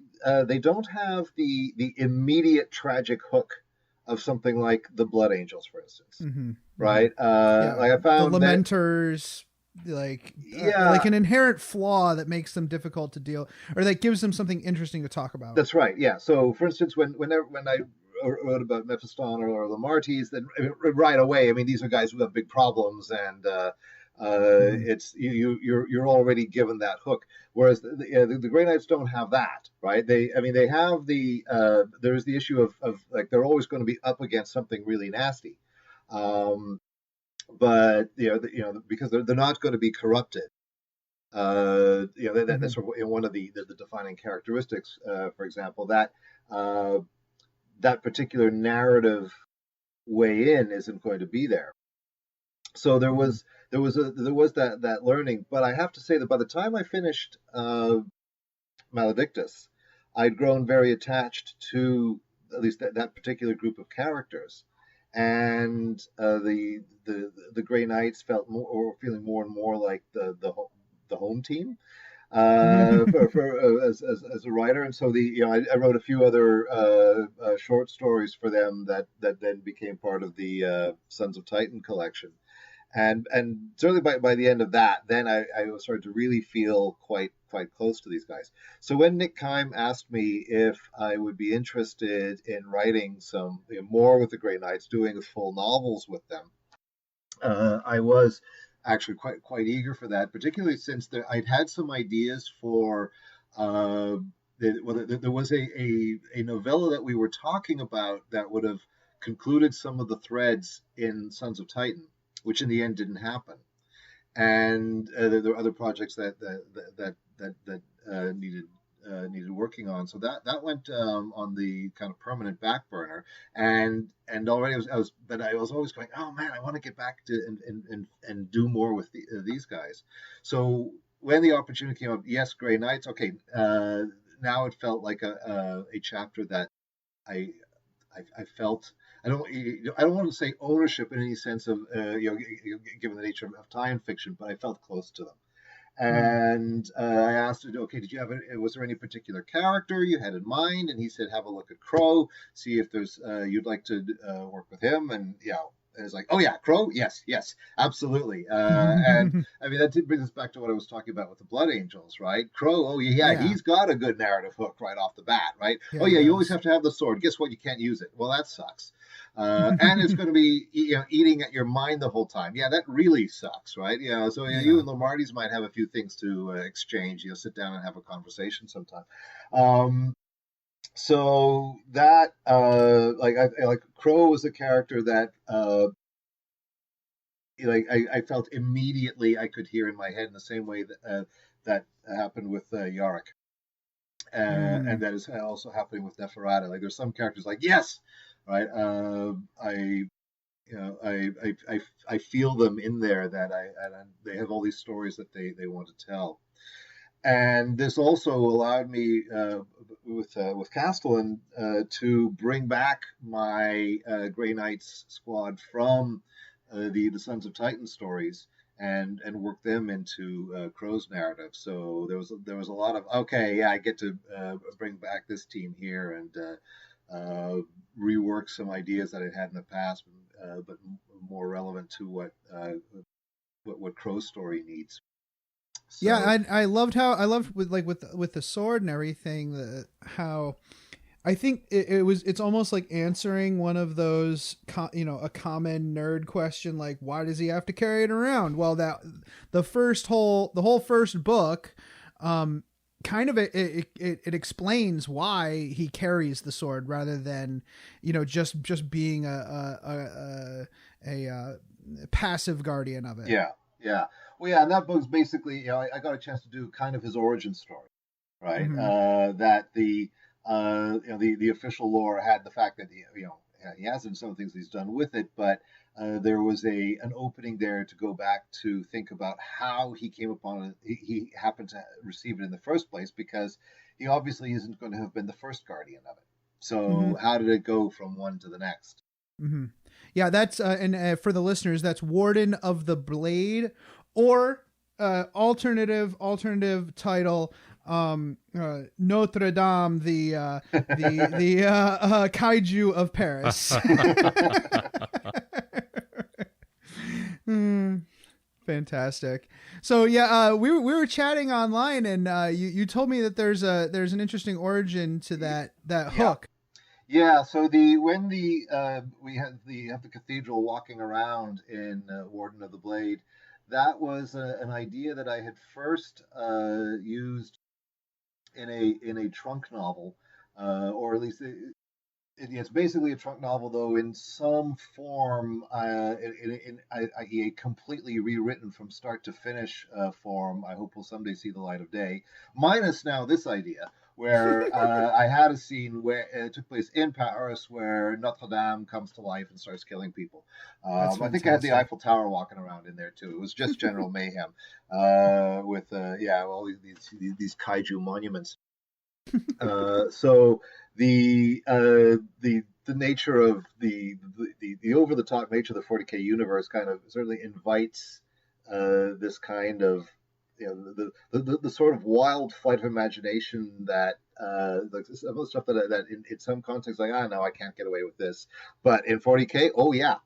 don't have the immediate tragic hook of something like the Blood Angels, for instance, mm-hmm. right? Like I found the Lamenters, like an inherent flaw that makes them difficult to deal, or that gives them something interesting to talk about. That's right. Yeah. So, for instance, when I wrote about Mephiston or Lamartes, then right away, I mean, these are guys who have big problems, and it's you're already given that hook. Whereas the Grey Knights don't have that, right? They have there's the issue of like they're always going to be up against something really nasty, but because they're not going to be corrupted. That's one of the defining characteristics. For example, that particular narrative way in isn't going to be there. So there was that learning, but I have to say that by the time I finished Maledictus, I'd grown very attached to at least that particular group of characters, and the Grey Knights feeling more and more like the home team. As a writer, and so I wrote a few other short stories for them that then became part of the Sons of Titan collection, and certainly by the end of that, then I started to really feel quite close to these guys. So when Nick Kime asked me if I would be interested in writing some more with the Grey Knights, doing full novels with them, I was actually quite eager for that, particularly since I'd had some ideas for there was a novella that we were talking about that would have concluded some of the threads in Sons of Titan, which in the end didn't happen, and there were other projects that needed working on. So that went on the kind of permanent back burner, and already I was always going, oh man, I want to get back to and do more with these guys. So when the opportunity came up, yes, Grey Knights, okay, now it felt like a chapter that I felt I don't want to say ownership in any sense of given the nature of tie-in fiction, but I felt close to them. And I asked him, okay, did you have was there any particular character you had in mind? And he said, have a look at Crowe, see if there's you'd like to work with him. And and it's like, oh yeah, Crowe, yes, absolutely. And I mean, that did bring us back to what I was talking about with the Blood Angels, right? Crowe, oh yeah, he's got a good narrative hook right off the bat, right? Yeah, you always have to have the sword. Guess what? You can't use it. Well, that sucks. And it's going to be eating at your mind the whole time. Yeah, that really sucks, right? So you and Lamarty's might have a few things to exchange. Sit down and have a conversation sometime. So that like Crowe was a character that I felt immediately I could hear in my head in the same way that happened with Yarick, and that is also happening with Neferata. Like there's some characters like yes. Right, I feel them in there that they have all these stories that they want to tell, and this also allowed me with Castellan to bring back my Grey Knights squad from the Sons of Titan stories and work them into Crowe's narrative. So there was a lot of I get to bring back this team here and rework some ideas that I had in the past, but more relevant to what Crowe's story needs. So, I loved with the sword and everything. How I think it's almost like answering one of those a common nerd question, like why does he have to carry it around? Well, the whole first book. Kind of it explains why he carries the sword rather than just being a passive guardian of it. Well, and that book's basically I got a chance to do kind of his origin story, right? That the official lore had the fact that he hasn't some things he's done with it, but there was an opening there to go back to think about how he came upon it. He happened to receive it in the first place because he obviously isn't going to have been the first guardian of it. So how did it go from one to the next? Mm-hmm. Yeah, that's and for the listeners, that's Warden of the Blade, or alternative title. Notre Dame, the kaiju of Paris. Fantastic. So we were chatting online, and you told me that there's an interesting origin to that hook. Yeah. So when we have the cathedral walking around in Warden of the Blade, that was an idea that I had first used in a trunk novel, or at least it's basically a trunk novel, though in some form, in a completely rewritten from start to finish form. I hope will someday see the light of day. Minus now this idea, where I had a scene where it took place in Paris, where Notre Dame comes to life and starts killing people. I think I had the Eiffel Tower walking around in there too. It was just general mayhem with all these kaiju monuments. So the nature of the over the top nature of the 40K universe kind of certainly invites this kind of the sort of wild flight of imagination that like some of the stuff that in some contexts like no, I can't get away with this, but in 40K, oh yeah,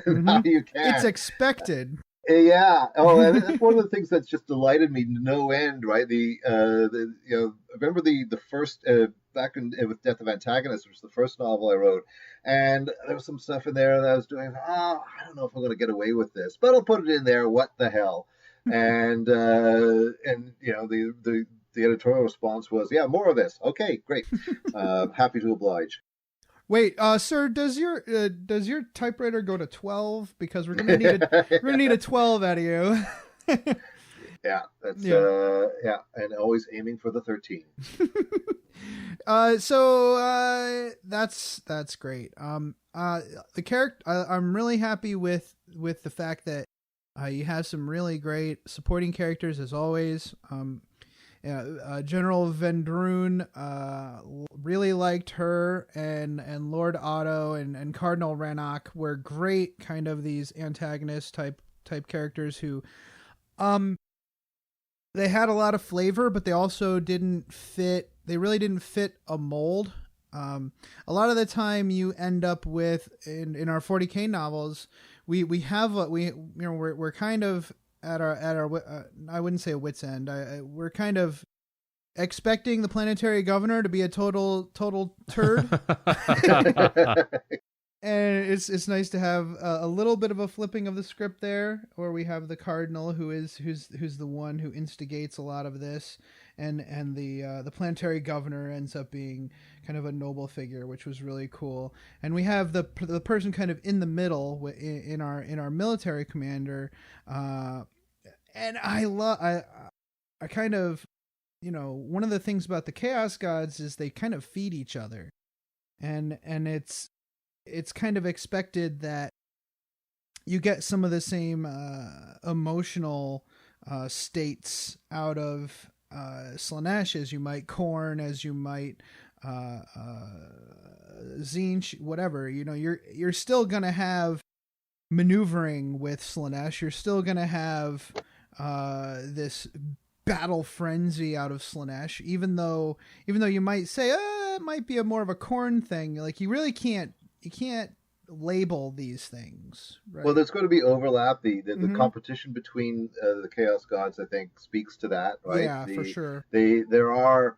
now you can. It's expected. Yeah. Oh, and that's one of the things that's just delighted me no end, right? Remember the first back with Death of Antagonists, which was the first novel I wrote, and there was some stuff in there that I was doing. I don't know if I'm going to get away with this, but I'll put it in there. What the hell? And the editorial response was, yeah, more of this. Okay, great. Happy to oblige. Wait, sir, does your typewriter go to 12? Because we're gonna need a 12 out of you. Yeah, that's and always aiming for the 13. So that's great. The character, I'm really happy with the fact that you have some really great supporting characters as always. General Vendrune really liked her, and Lord Otto and Cardinal Rannoch were great kind of these antagonist type characters who they had a lot of flavor, but they also really didn't fit a mold. A lot of the time you end up with in our 40K novels, we're kind of at our I wouldn't say a wit's end. We're kind of expecting the planetary governor to be a total turd. And it's nice to have a little bit of a flipping of the script there, where we have the cardinal who's the one who instigates a lot of this, and the planetary governor ends up being kind of a noble figure, which was really cool. And we have the person kind of in the middle in our military commander, and I kind of, one of the things about the Chaos Gods is they kind of feed each other, and it's kind of expected that you get some of the same emotional states out of Slaanesh as you might Khorne, as you might Tzeentch, whatever. You're still gonna have maneuvering with Slaanesh. You're still gonna have this battle frenzy out of Slaanesh, even though you might say it might be more of a Khorne thing. Like, you really can't label these things, right? Well, there's going to be overlap. The competition between the Chaos Gods, I think, speaks to that, right? Yeah, for sure. There are,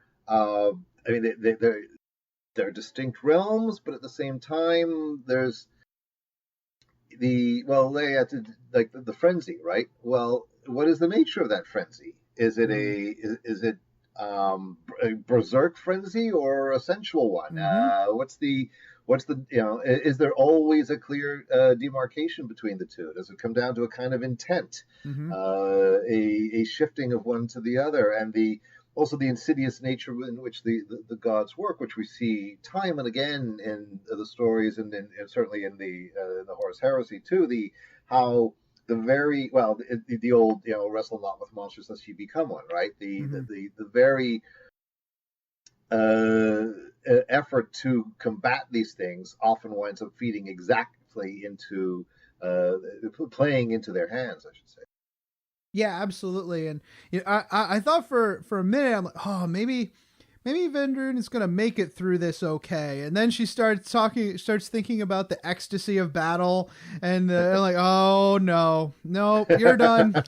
they're distinct realms, but at the same time, there's the frenzy, right? Well, what is the nature of that frenzy? Is it a berserk frenzy or a sensual one? Is there always a clear demarcation between the two? Does it come down to a kind of intent, a shifting of one to the other, and also the insidious nature in which the gods work, which we see time and again in the stories, and certainly in the Horus Heresy too. The old wrestle not with monsters lest you become one, right? The very effort to combat these things often winds up feeding exactly into playing into their hands, I should say. Yeah, absolutely. And I thought for a minute, I'm like, oh, maybe Vendrune is gonna make it through this okay. And then she starts thinking about the ecstasy of battle, and I'm like, oh no, you're done,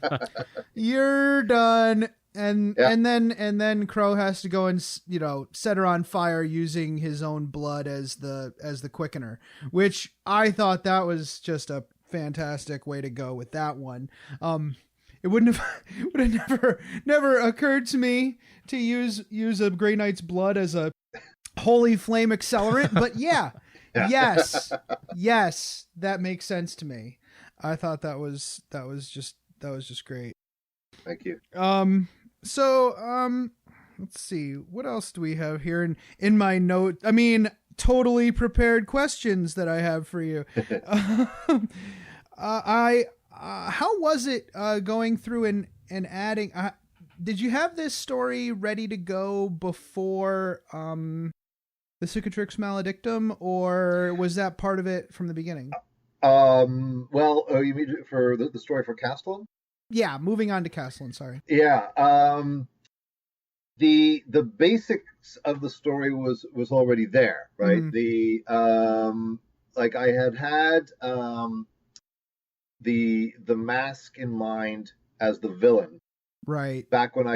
you're done. And then Crowe has to go and set her on fire using his own blood as the quickener, which I thought that was just a fantastic way to go with that one. It would have never occurred to me to use a Grey Knight's blood as a holy flame accelerant, but yes, that makes sense to me. I thought that was just great. Thank you. So, let's see. What else do we have here in my note? I mean, totally prepared questions that I have for you. How was it going through and adding? Did you have this story ready to go before the Cicatrix Maledictum, or was that part of it from the beginning? You mean for the story for Castellan? Yeah, moving on to Castellan, sorry. Yeah. The basics of the story was already there, right? Mm-hmm. I had the mask in mind as the villain, right? Back when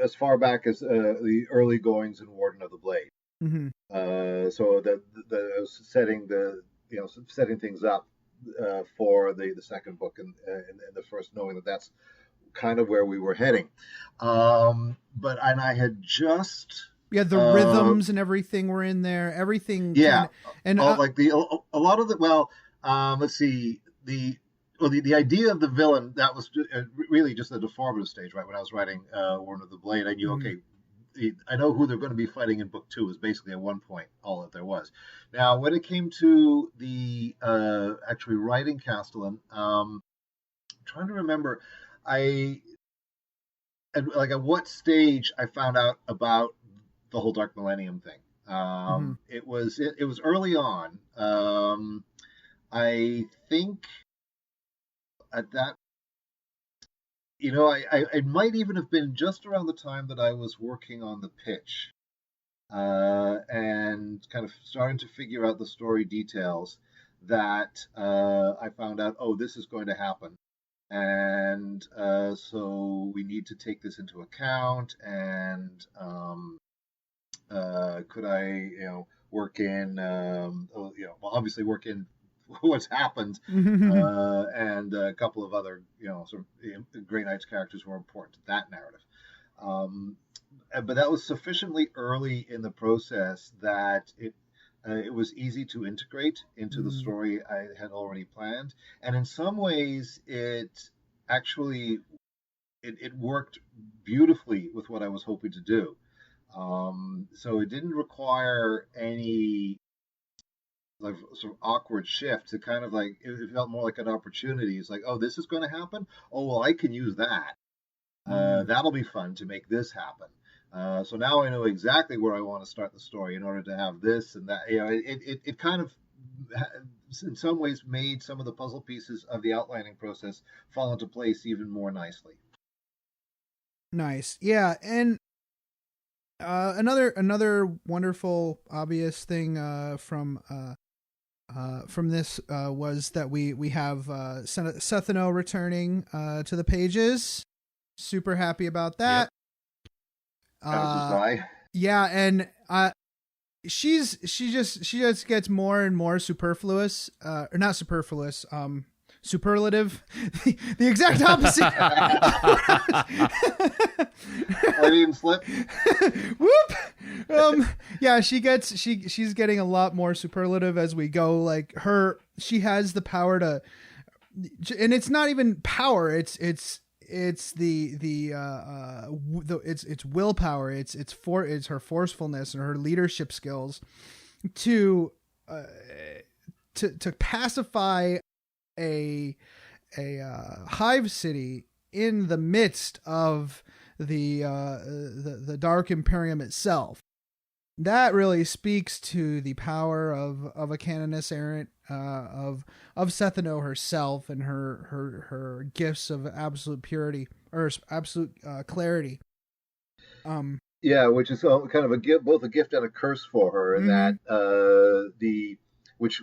as far back as the early goings in Warden of the Blade. Mm-hmm. So that I was setting things up for the second book and the first, knowing that that's kind of where we were heading. I had just the rhythms and everything were in there. Everything, yeah, and a lot of the let's see the idea of the villain, that was really just the deformative stage, right? When I was writing Warden of the Blade, I knew okay. I know who they're going to be fighting in book 2 is basically at one point all that there was. Now, when it came to the actually writing Castellan, I'm trying to remember, at what stage I found out about the whole Dark Millennium thing. It was early on. I think at that, it might even have been just around the time that I was working on the pitch, and kind of starting to figure out the story details, that I found out, oh, this is going to happen. And so we need to take this into account. And could I, work in, obviously work in what's happened, and a couple of other, sort of Grey Knight's characters were important to that narrative. But that was sufficiently early in the process that it was easy to integrate into the story I had already planned, and in some ways, it actually it worked beautifully with what I was hoping to do. So it didn't require any like sort of awkward shift. It kind of like it felt more like an opportunity. It's like, oh, this is going to happen. Oh, well, I can use that. That'll be fun to make this happen. So now I know exactly where I want to start the story in order to have this and that. It kind of, in some ways, made some of the puzzle pieces of the outlining process fall into place even more nicely. Nice, yeah, and another wonderful obvious thing from this was that we have Sethano returning to the pages. Super happy about that. Yeah, and she just gets more and more superfluous, or not superfluous, superlative, the exact opposite. I didn't slip. Whoop. Yeah, she's getting a lot more superlative as we go. Like she has the power to, and it's not even power. It's it's willpower. It's her forcefulness and her leadership skills to pacify a hive city in the midst of the Dark Imperium itself. That really speaks to the power of a Canoness Errant, of Sethano herself and her gifts of absolute purity or absolute clarity. Yeah, which is kind of a gift, both a gift and a curse for her, in that which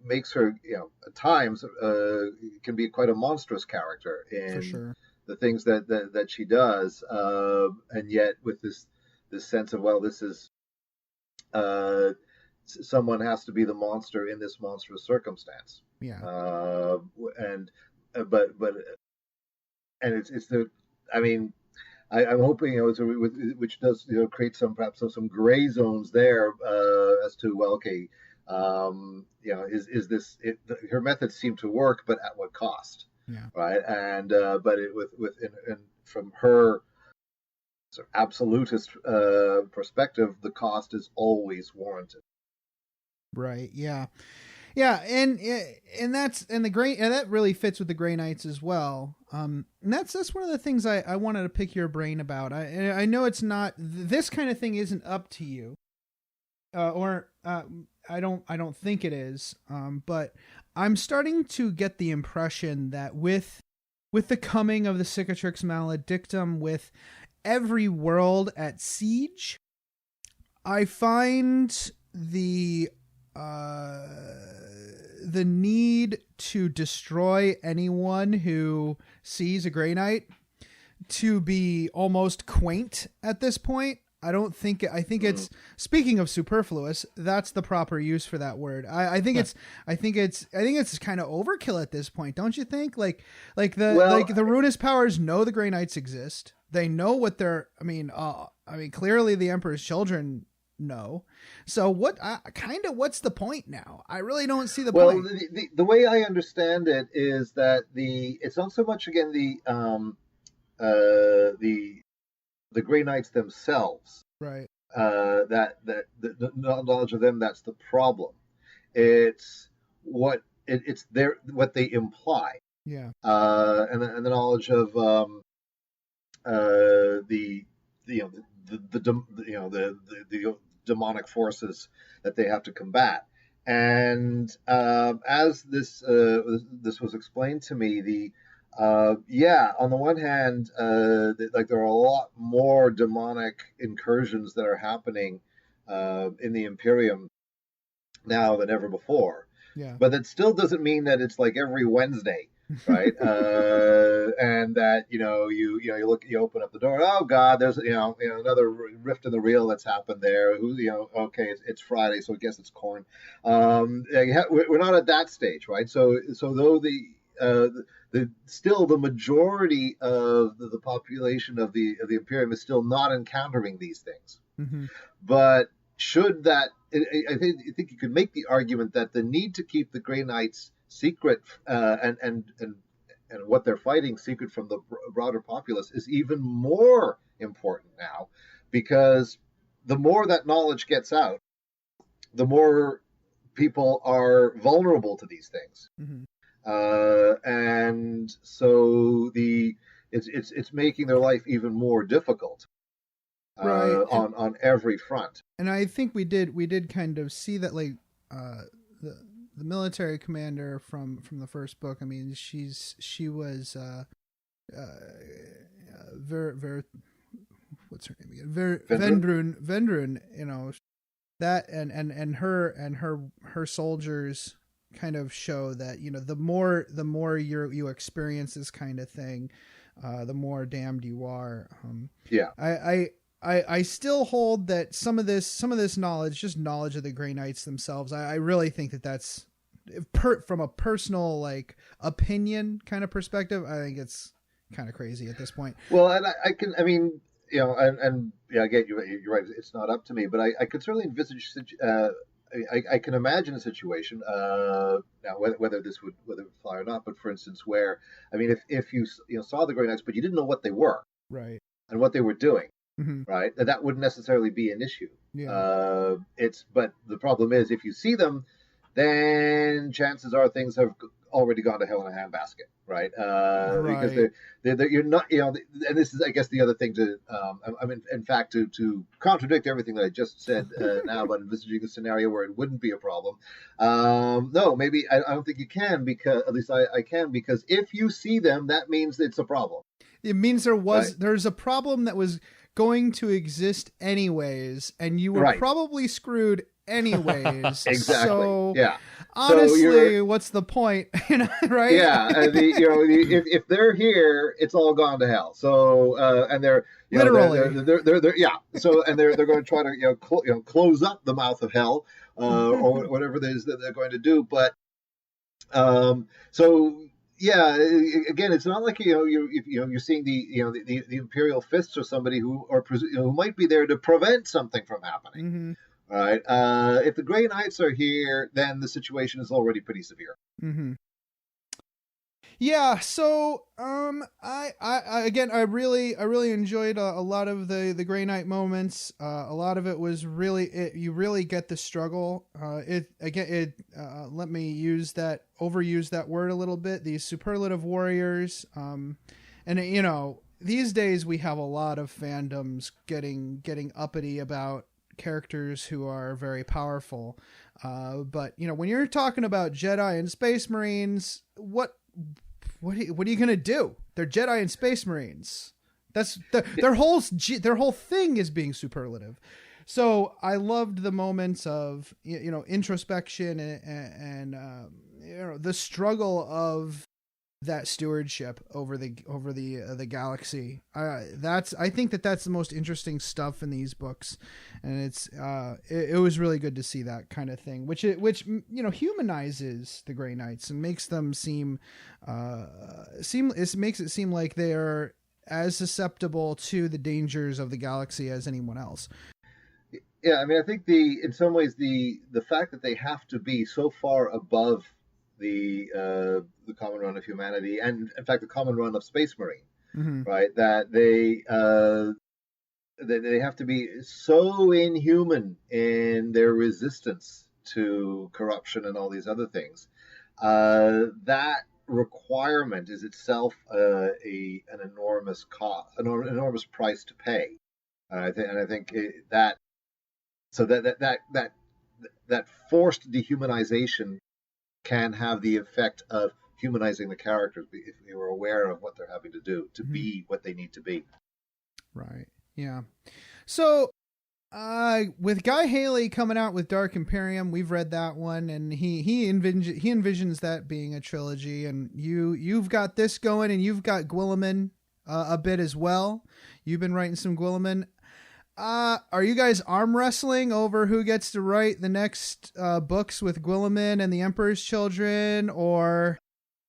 makes her at times can be quite a monstrous character in For sure. the things that she does, and yet with this sense of, well, this is someone has to be the monster in this monstrous circumstance. Yeah. And it's the, I mean, I'm hoping which does create perhaps some gray zones there as to, well, okay, is this it? Her methods seem to work, but at what cost? Yeah. Right. And but from her sort of absolutist perspective, the cost is always warranted. Right. Yeah. Yeah. And that really fits with the Grey Knights as well. And that's one of the things I wanted to pick your brain about. I know it's not, this kind of thing isn't up to you, or I don't think it is. But I'm starting to get the impression that with the coming of the Cicatrix Maledictum, with every world at siege, I find the need to destroy anyone who sees a Grey Knight to be almost quaint at this point. I think it's, speaking of superfluous, that's the proper use for that word. I think it's kind of overkill at this point, don't you think? Like the Ruinous powers know the Grey Knights exist. They know what they're, clearly the Emperor's children know. So what's the point now? I really don't see the point. Well, the way I understand it is that it's not so much, again, the Grey Knights themselves, right? That the knowledge of them, that's the problem. It's what what they imply. Yeah. And the knowledge of the demonic forces that they have to combat. And as this was explained to me, on the one hand, like there are a lot more demonic incursions that are happening in the Imperium now than ever before. Yeah. But that still doesn't mean that it's like every Wednesday, right? And that you open up the door. Oh God, there's another rift in the reel that's happened there. Okay, it's Friday, so I guess it's corn. We're not at that stage, right? So though still the majority of the population of the Imperium is still not encountering these things, but should that, I think you could make the argument that the need to keep the Grey Knights secret and what they're fighting secret from the broader populace is even more important now, because the more that knowledge gets out, the more people are vulnerable to these things, and so it's making their life even more difficult. Right. On every front. And I think we did kind of see that, like, the military commander from the first book. I mean, she was what's her name again? Vendrun, that and her soldiers kind of show that, the more you experience this kind of thing, the more damned you are. I still hold that some of this knowledge, just knowledge of the Grey Knights themselves, I really think that's from a personal, like, opinion kind of perspective, I think it's kind of crazy at this point. Well, and I get you. You're right. It's not up to me, but I could certainly envisage. I can imagine a situation now, whether it would fly or not. But for instance, where if you saw the Grey Knights, but you didn't know what they were, right, and what they were doing. Right, that wouldn't necessarily be an issue. Yeah. But the problem is, if you see them, then chances are things have already gone to hell in a handbasket, right? Because you're not, and this is, I guess, the other thing to, in fact, to contradict everything that I just said now about envisaging a scenario where it wouldn't be a problem. No, maybe I don't think you can, because at least I can, because if you see them, that means it's a problem. It means there's a problem that was going to exist anyways, and you were probably screwed anyways. Exactly. So, yeah. Honestly, what's the point? Right? Yeah. If they're here, it's all gone to hell. So, and they're literally, they're yeah. So, and they're going to try to close up the mouth of hell, or whatever it is that they're going to do. But, so. Yeah, again, it's not like you're seeing the Imperial fists or somebody who might be there to prevent something from happening. Right? If the Grey Knights are here, then the situation is already pretty severe. Yeah. So, I really enjoyed a lot of the Grey Knight moments. A lot of it was you really get the struggle. Let me overuse that word a little bit. These superlative warriors. And these days we have a lot of fandoms getting uppity about characters who are very powerful. But when you're talking about Jedi and Space Marines, what are you gonna do? They're Jedi and Space Marines. That's their whole thing is being superlative. So I loved the moments of introspection and the struggle of that stewardship over the galaxy. I think that's the most interesting stuff in these books, and it was really good to see that kind of thing, which humanizes the Grey Knights and makes them makes it seem like they are as susceptible to the dangers of the galaxy as anyone else. Yeah, I think in some ways the fact that they have to be so far above the common run of humanity, and in fact the common run of Space Marine, right? That they have to be so inhuman in their resistance to corruption and all these other things, that requirement is itself an enormous cost, an enormous price to pay. I think that forced dehumanization can have the effect of humanizing the characters if you are aware of what they're having to do to be what they need to be. Right. Yeah. So, with Guy Haley coming out with Dark Imperium, we've read that one, and he envisions that being a trilogy, and you've got this going, and you've got Guilliman a bit as well. You've been writing some Guilliman. Are you guys arm wrestling over who gets to write the next books with Guilliman and the Emperor's Children, or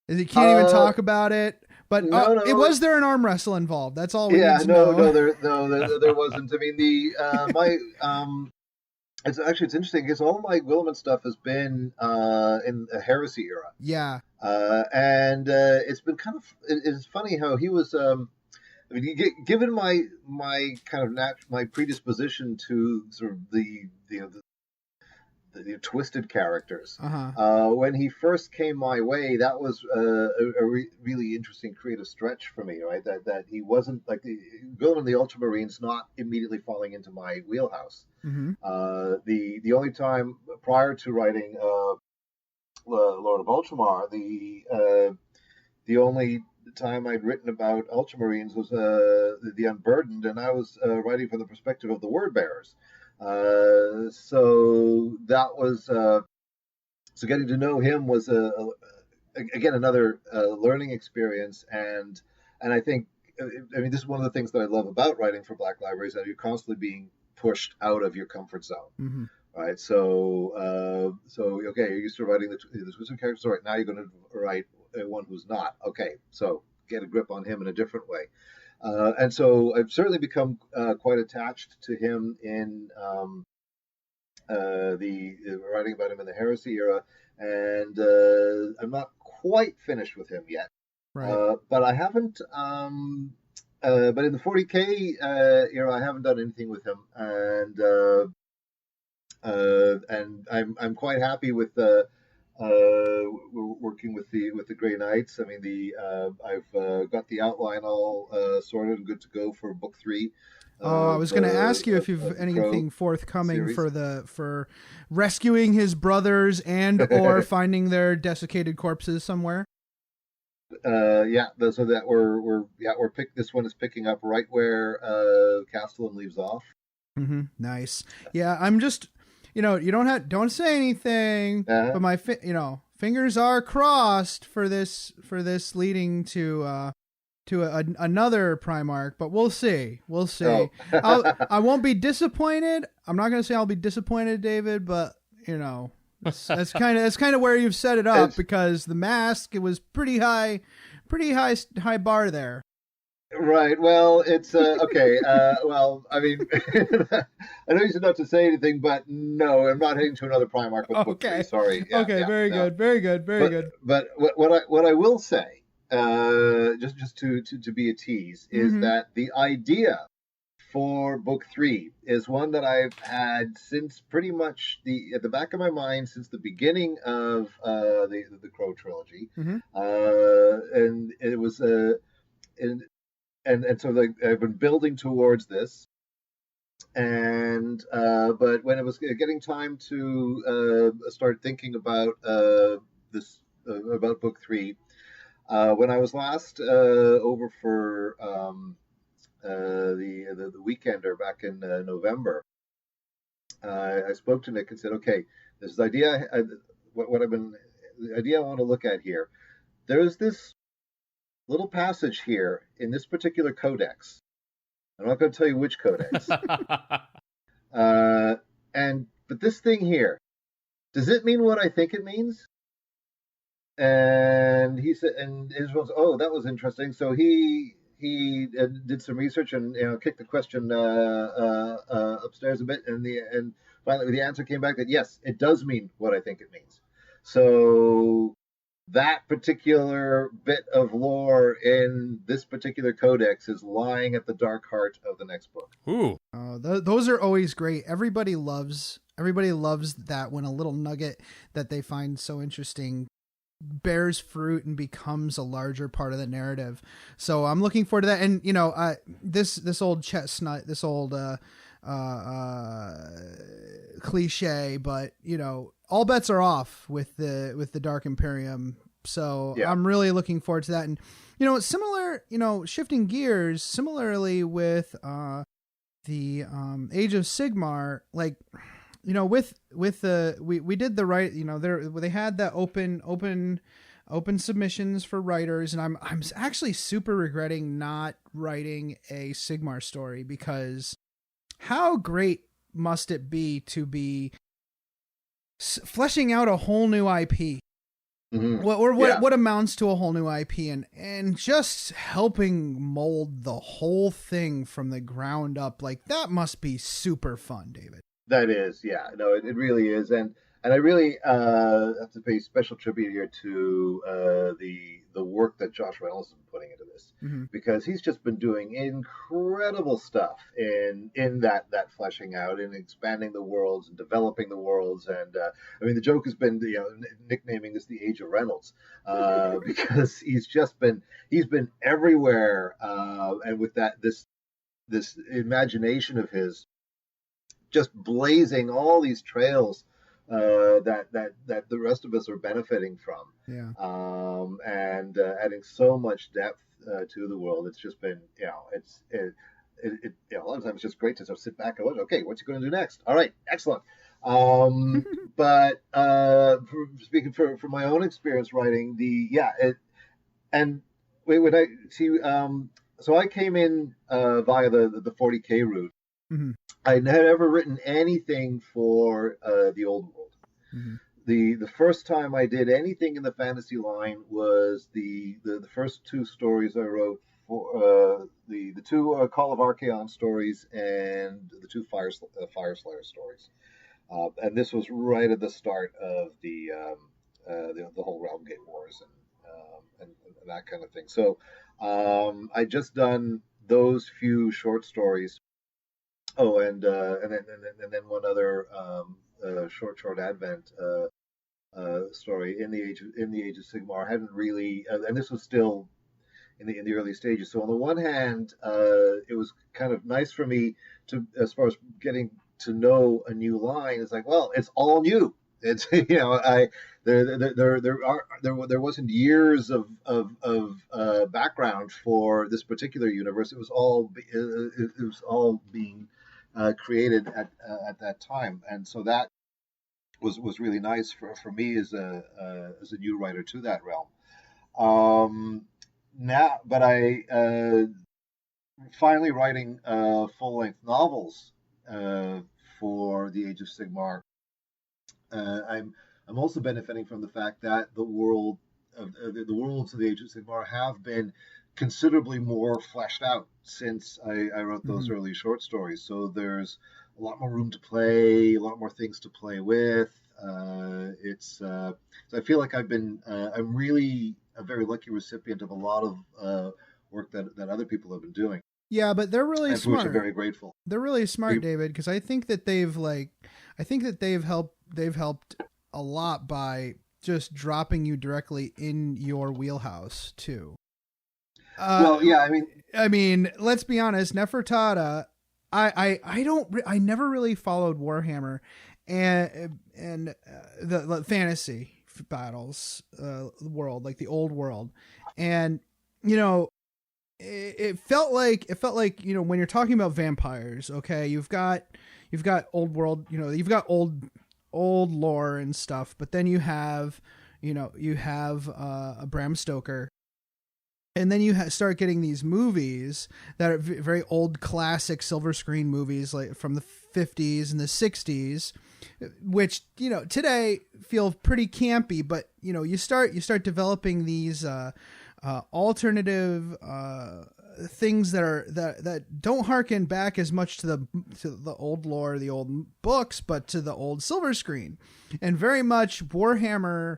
you can't even talk about it? But no. Was there an arm wrestle involved? That's all we need to know. No, there wasn't. I mean, it's interesting because all my Guilliman stuff has been in the Heresy era. Yeah. And it's been it's funny how he was. I mean, given my kind of my predisposition to sort of the twisted characters. When he first came my way, that was a really interesting creative stretch for me, right? That he wasn't like Guilliman the Ultramarines not immediately falling into my wheelhouse. The only time prior to writing Lord of Ultramar, the only time I'd written about Ultramarines was the Unburdened, and I was writing from the perspective of the Word Bearers. So that was so getting to know him was again another learning experience, and I think this is one of the things that I love about writing for Black Libraries, that you're constantly being pushed out of your comfort zone, right? So okay, you're used to writing the twisted characters, all right, now you're going to write one who's not. Okay, so get a grip on him in a different way. And so I've certainly become quite attached to him in the writing about him in the Heresy era, and I'm not quite finished with him yet. Right. But I haven't. But in the 40K era, I haven't done anything with him, and I'm quite happy with working with the Grey Knights. I mean, I've got the outline all sorted and good to go for book 3. I was going to ask you if you've anything forthcoming series. for rescuing his brothers and or finding their desiccated corpses somewhere. So that this one is picking up right where Castellan leaves off. Nice. Yeah, I'm just. You don't say anything, but my fingers are crossed for this leading to another Primarch, but we'll see. Oh. I won't be disappointed. I'm not going to say I'll be disappointed, David, but that's kind of where you've set it up, because the Mask, it was pretty high bar there. Right. Well, it's okay. Well, I mean, I know you said not to say anything, but no, I'm not heading to another Primarch with book 3. Sorry. Very good. But what I will say, just to be a tease, is that the idea for book 3 is one that I've had since pretty much at the back of my mind since the beginning of the Crowe trilogy, and it was And so I've been building towards this, and but when it was getting time to start thinking about this about book 3, when I was last over for the Weekender back in November, I spoke to Nick and said, okay, this is the idea. The idea I want to look at here. There's this little passage here in this particular codex. I'm not going to tell you which codex. But this thing here, does it mean what I think it means? And he said, and Israel was, oh, that was interesting. So he did some research and kicked the question upstairs a bit, and finally the answer came back that yes, it does mean what I think it means. So that particular bit of lore in this particular codex is lying at the dark heart of the next book. Ooh. Those are always great. Everybody loves that when a little nugget that they find so interesting bears fruit and becomes a larger part of the narrative. So I'm looking forward to that. And this old chestnut, this old cliche, but all bets are off with the Dark Imperium. So yeah. I'm really looking forward to that. And similar, shifting gears, similarly with the Age of Sigmar, like with the we did the right, they had the open submissions for writers, and I'm actually super regretting not writing a Sigmar story, because how great must it be to be fleshing out a whole new IP. Mm-hmm. What amounts to a whole new IP, and just helping mold the whole thing from the ground up. Like, that must be super fun, David. That is, yeah. No, it really is. And I really have to pay special tribute here to the work that Josh Reynolds has been putting into this, mm-hmm. because he's just been doing incredible stuff in that fleshing out and expanding the worlds and developing the worlds. And the joke has been nicknaming this the Age of Reynolds, because he's been everywhere, and with this imagination of his, just blazing all these trails that the rest of us are benefiting from. Yeah. And adding so much depth to the world. It's just been, a lot of times it's just great to sort of sit back and look, okay, what's he going to do next? All right, excellent. But speaking for my own experience writing, so I came in via the 40K route. Mm-hmm. I had never written anything for the old world. Mm-hmm. The first time I did anything in the fantasy line was the first two stories I wrote for the two Call of Archaon stories and the two Fire Slayer stories. And this was right at the start of the whole Realmgate Wars and that kind of thing. So I just done those few short stories. Oh, and then one other short Advent story in the Age of Sigmar. I hadn't really, and this was still in the early stages. So on the one hand, it was kind of nice for me to, as far as getting to know a new line. It's like, well, it's all new. It's there wasn't years of background for this particular universe. It was all being created at that time, and so that was really nice for me as a new writer to that realm. But I finally writing full-length novels for the Age of Sigmar. I'm also benefiting from the fact that the worlds of the Age of Sigmar have been considerably more fleshed out since I wrote those mm-hmm. early short stories. So there's a lot more room to play, a lot more things to play with. So I feel like I'm really a very lucky recipient of a lot of work that other people have been doing. Yeah, but they're really and smart. For which I'm very grateful. They're really smart, David, because I think that they've helped a lot by just dropping you directly in your wheelhouse too. Well, yeah, I mean, let's be honest, Nefertata, I never really followed Warhammer and the fantasy battles world, like the old world, and it felt like when you're talking about vampires, okay, you've got old world, you've got old lore and stuff, but then you have a Bram Stoker. And then you start getting these movies that are very old, classic silver screen movies, like from the 50s and the 60s, which today feel pretty campy. But you start developing these alternative things that don't harken back as much to the old lore, the old books, but to the old silver screen, and very much Warhammer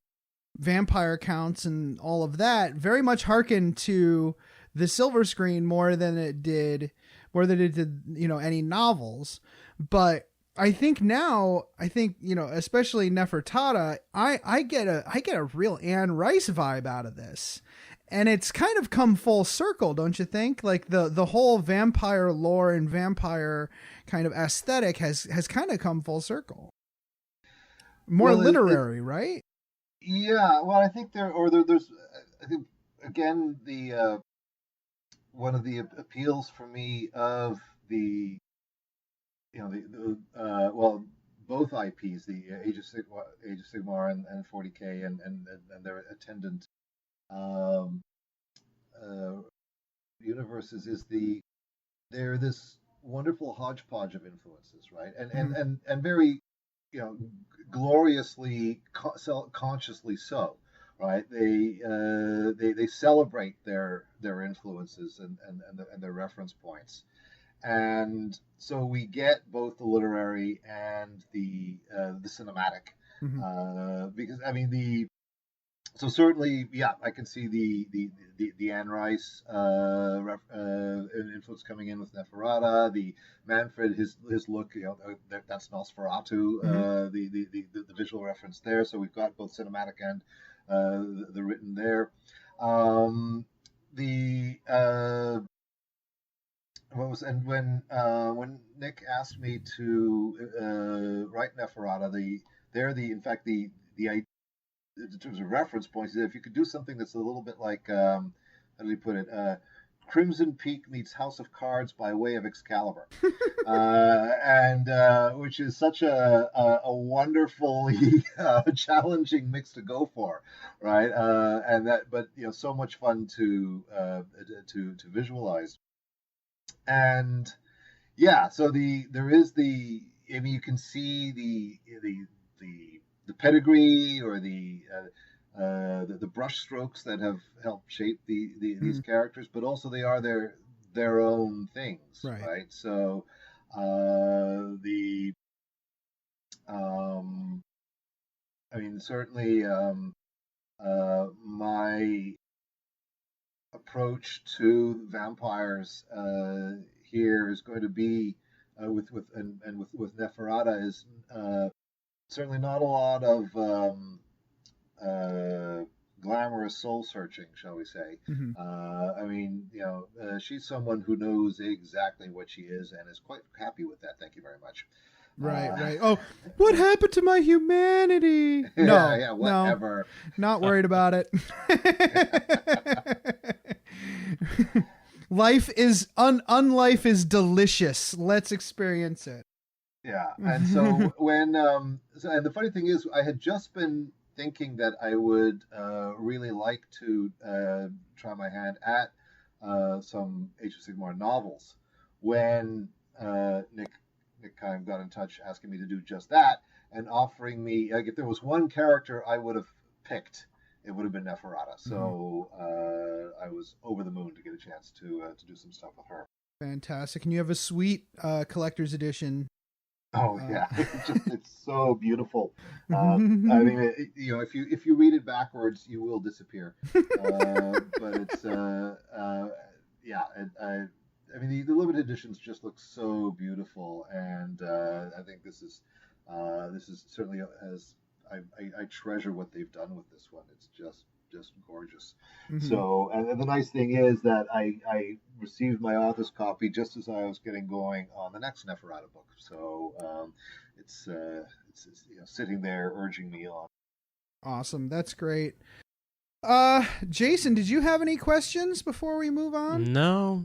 vampire counts and all of that very much harken to the silver screen more than it did any novels. But I think now, especially Nefertata, I get a real Anne Rice vibe out of this. And it's kind of come full circle, don't you think? Like the whole vampire lore and vampire kind of aesthetic has kind of come full circle. More literary, right? Yeah, well, I think there's, I think, again, the one of the appeals for me of the, well, both IPs, the Age of Sigmar and 40K and their attendant universes is they're this wonderful hodgepodge of influences, right? And very, gloriously, consciously so, right? They celebrate their influences and their reference points, and so we get both the literary and the cinematic, because I mean so certainly, yeah, I can see the Anne Rice influence coming in with Neferata, the Manfred, his look, that smells Ferratu, the visual reference there. So we've got both cinematic and the written there. When Nick asked me to write Neferata, in terms of reference points, if you could do something that's a little bit like, how do we put it? Crimson Peak meets House of Cards by way of Excalibur, and which is such a wonderfully challenging mix to go for, right? But so much fun to visualize, and yeah. So there is you can see the pedigree or the brush strokes that have helped shape these characters, but also they are their own things, right? So certainly my approach to vampires here is going to be with Neferata is certainly not a lot of glamorous soul searching, shall we say. She's someone who knows exactly what she is and is quite happy with that. Thank you very much. Right. Oh, what happened to my humanity? No, whatever. No, not worried about it. Life is unlife is delicious. Let's experience it. Yeah, and so and the funny thing is, I had just been thinking that I would really like to try my hand at some Age of Sigmar novels when Nick kind of got in touch asking me to do just that and offering me, like, if there was one character I would have picked, it would have been Neferata. So I was over the moon to get a chance to do some stuff with her. Fantastic. And you have a sweet collector's edition. Oh yeah, it's so beautiful. If you read it backwards, you will disappear. But it's the limited editions just look so beautiful, and I think this is certainly as I treasure what they've done with this one. It's just gorgeous. So, and the nice thing is that I received my author's copy just as I was getting going on the next Neferata book. So it's sitting there urging me on. Awesome, that's great. Jason, did you have any questions before we move on? No,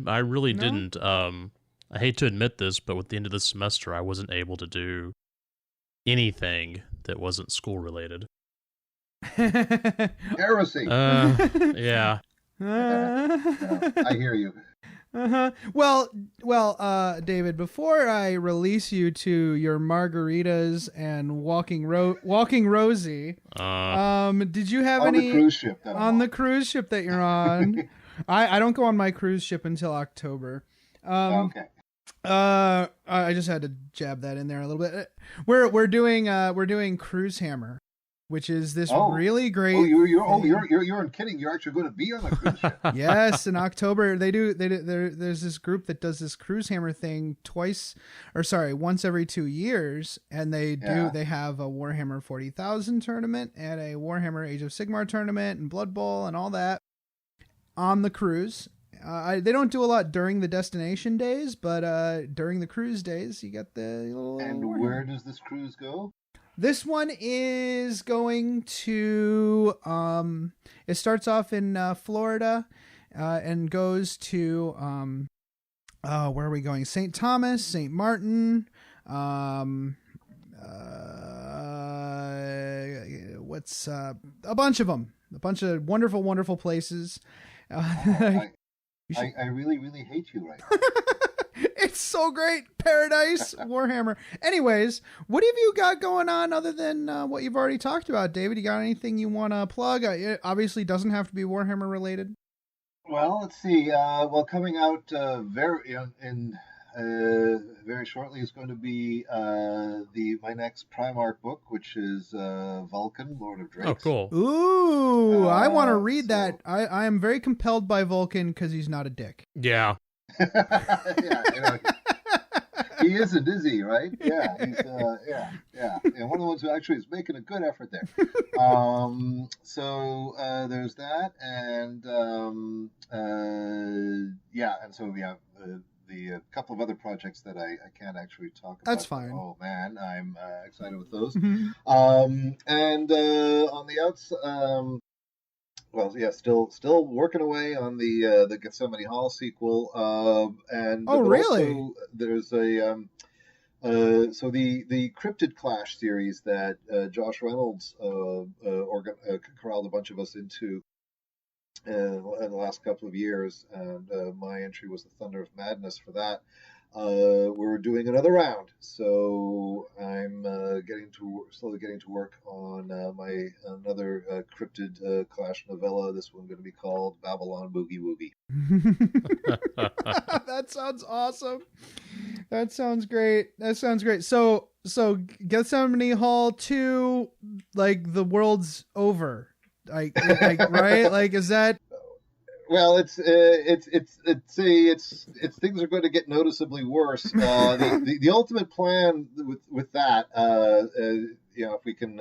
I really didn't. I hate to admit this, but with the end of the semester, I wasn't able to do anything that wasn't school related. Heresy. Yeah. I hear you. Well, David, before I release you to your margaritas and walking Rosie, did you have any on the cruise ship the cruise ship that you're on? I don't go on my cruise ship until October. Okay. I just had to jab that in there a little bit. We're doing Cruise Hammer. which is this Oh. really great. Oh, you're kidding. You're actually going to be on a cruise ship. Yes, in October there's this group that does this cruise hammer thing once every 2 years, and they have a Warhammer 40,000 tournament and a Warhammer Age of Sigmar tournament and Blood Bowl and all that on the cruise. They don't do a lot during the destination days, but during the cruise days, you get the little. And Warhammer. where does this cruise go? This one is going to, it starts off in Florida and goes to, where are we going? St. Thomas, St. Martin, a bunch of them, a bunch of wonderful, wonderful places. I really, really hate you right now. It's so great. Paradise, Warhammer. Anyways, what have you got going on other than what you've already talked about, David? You got anything you want to plug? It obviously doesn't have to be Warhammer related. Well, let's see. Coming out very shortly is going to be my next Primark book, which is Vulcan, Lord of Drakes. Oh, cool. Ooh, I want to read that. I am very compelled by Vulcan because he's not a dick. Yeah. Yeah, he isn't, is he? Right? Yeah, he's and one of the ones who actually is making a good effort there. So there's that, and the couple of other projects that I can't actually talk about. That's fine. Oh man, I'm excited with those. Mhm. And on the outside. Still working away on the Gethsemane Hall sequel. Really? Also, there's a the Cryptid Clash series that Josh Reynolds corralled a bunch of us into in the last couple of years, and my entry was the Thunder of Madness for that. We're doing another round, so I'm slowly getting to work on another Cryptid Clash novella. This one going to be called Babylon Boogie Woogie. That sounds awesome. That sounds great. So Gethsemane Hall 2, like the world's over, like right? Like, is that? Well, it's things are going to get noticeably worse. The ultimate plan with that, if we can,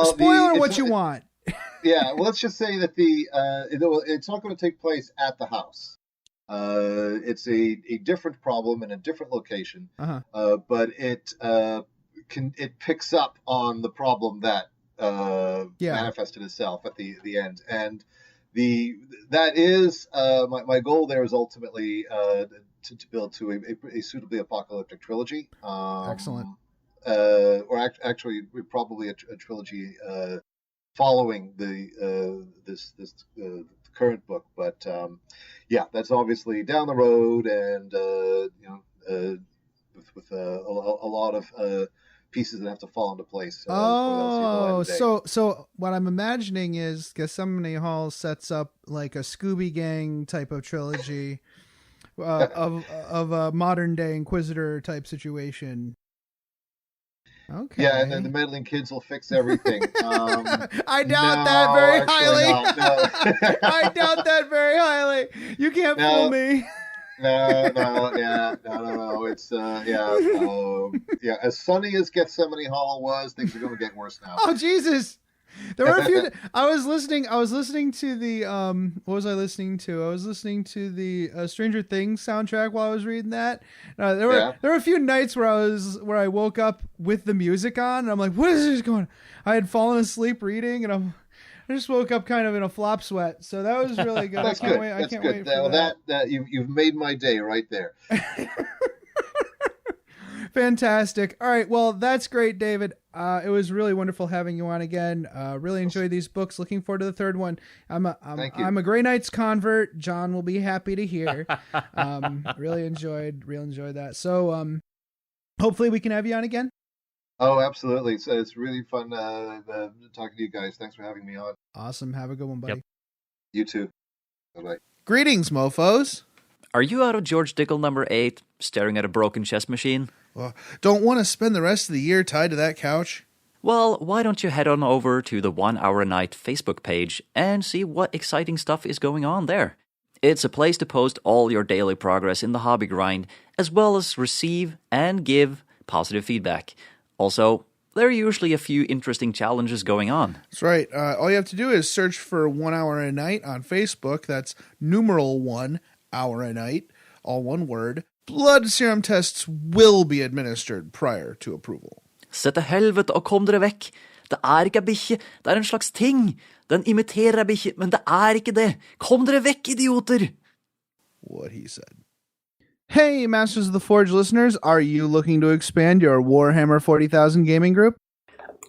spoiler what you want. Yeah, well, let's just say that it's not going to take place at the house. It's a different problem in a different location, but it picks up on the problem that manifested itself at the end, and that is my goal. There is ultimately to build to a suitably apocalyptic trilogy. Excellent. Actually, probably a trilogy following this current book, but that's obviously down the road, and with a lot of pieces that have to fall into place. So what I'm imagining is Gethsemane Hall sets up like a Scooby Gang type of trilogy of a modern day Inquisitor type situation. Okay. Yeah, and then the meddling kids will fix everything. I doubt that very highly. No. I doubt that very highly. You can't fool me. No. It's as sunny as Gethsemane Hall was, things are going to get worse now. Oh Jesus! There were a few. I was listening to the what was I listening to? I was listening to the Stranger Things soundtrack while I was reading that. There were a few nights where I woke up with the music on, and I'm like, what is this going on? I had fallen asleep reading, and I just woke up kind of in a flop sweat, so that was really good. That's I can't good. wait. That's I can't good. wait for that. You've made my day right there. Fantastic. All right. Well, that's great, David. It was really wonderful having you on again. Really enjoyed these books. Looking forward to the third one. I'm a Grey Knights convert. John will be happy to hear. Really enjoyed that. So hopefully we can have you on again. Oh, absolutely. It's really fun talking to you guys. Thanks for having me on. Awesome. Have a good one, buddy. Yep. You too. Bye-bye. Greetings, mofos. Are you out of George Dickel number 8, staring at a broken chess machine? Don't want to spend the rest of the year tied to that couch. Well, why don't you head on over to the 1 Hour a Night Facebook page and see what exciting stuff is going on there. It's a place to post all your daily progress in the hobby grind, as well as receive and give positive feedback. Also, there are usually a few interesting challenges going on. That's right. All you have to do is search for 1 Hour a Night on Facebook. That's numeral 1 hour a night, all one word. Blood serum tests will be administered prior to approval. Se til helvete og kom dere vekk. Det er ikke ei bikkje, det er en slags ting. Den imiterer ei bikkje, men det er ikke det. Kom dere vekk, idioter! What he said. Hey, Masters of the Forge listeners, are you looking to expand your Warhammer 40,000 gaming group?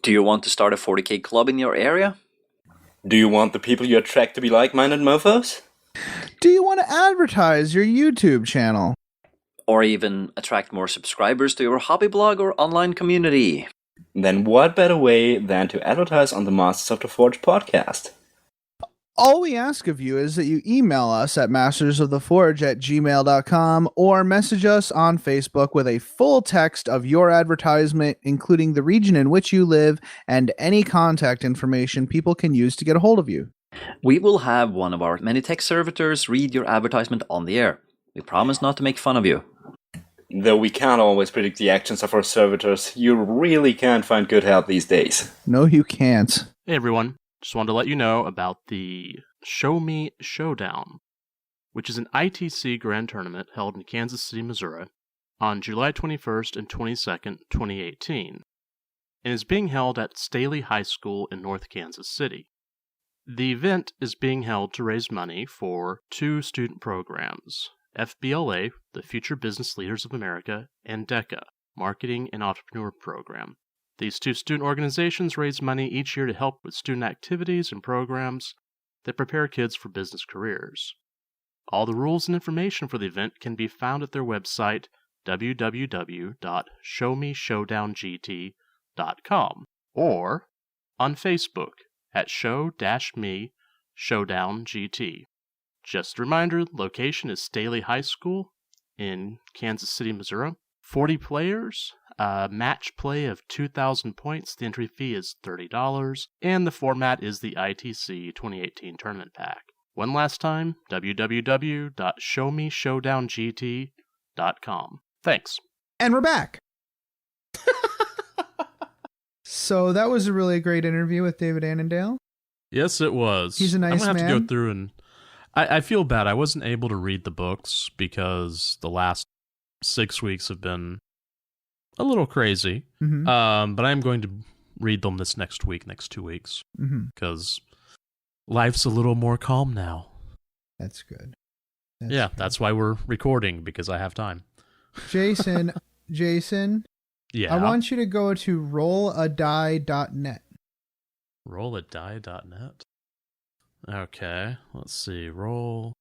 Do you want to start a 40k club in your area? Do you want the people you attract to be like-minded mofos? Do you want to advertise your YouTube channel? Or even attract more subscribers to your hobby blog or online community? Then what better way than to advertise on the Masters of the Forge podcast? All we ask of you is that you email us at mastersoftheforge@gmail.com or message us on Facebook with a full text of your advertisement, including the region in which you live and any contact information people can use to get a hold of you. We will have one of our many tech servitors read your advertisement on the air. We promise not to make fun of you. Though we can't always predict the actions of our servitors, you really can't find good help these days. No, you can't. Hey everyone, just wanted to let you know about the Show Me Showdown, which is an ITC Grand Tournament held in Kansas City, Missouri, on July 21st and 22nd, 2018, and is being held at Staley High School in North Kansas City. The event is being held to raise money for two student programs, FBLA, the Future Business Leaders of America, and DECA, Marketing and Entrepreneur Program. These two student organizations raise money each year to help with student activities and programs that prepare kids for business careers. All the rules and information for the event can be found at their website, www.showmeshowdownt.com, or on Facebook at Show-Me Showdown GT. Just a reminder, location is Staley High School in Kansas City, Missouri. 40 players, match play of 2,000 points. The entry fee is $30, and the format is the ITC 2018 Tournament Pack. One last time, www.showmeshowdownt.com. Thanks. And we're back. So that was a really great interview with David Annandale. Yes, it was. He's a nice man. I'm going to have to go through and... I feel bad. I wasn't able to read the books because the last 6 weeks have been a little crazy. Mm-hmm. But I'm going to read them this next 2 weeks. Because life's a little more calm now. That's good. That's why we're recording, because I have time. Jason, yeah. I want you to go to rolladie.net. Rolladie.net? Okay, let's see. Rolladie.net.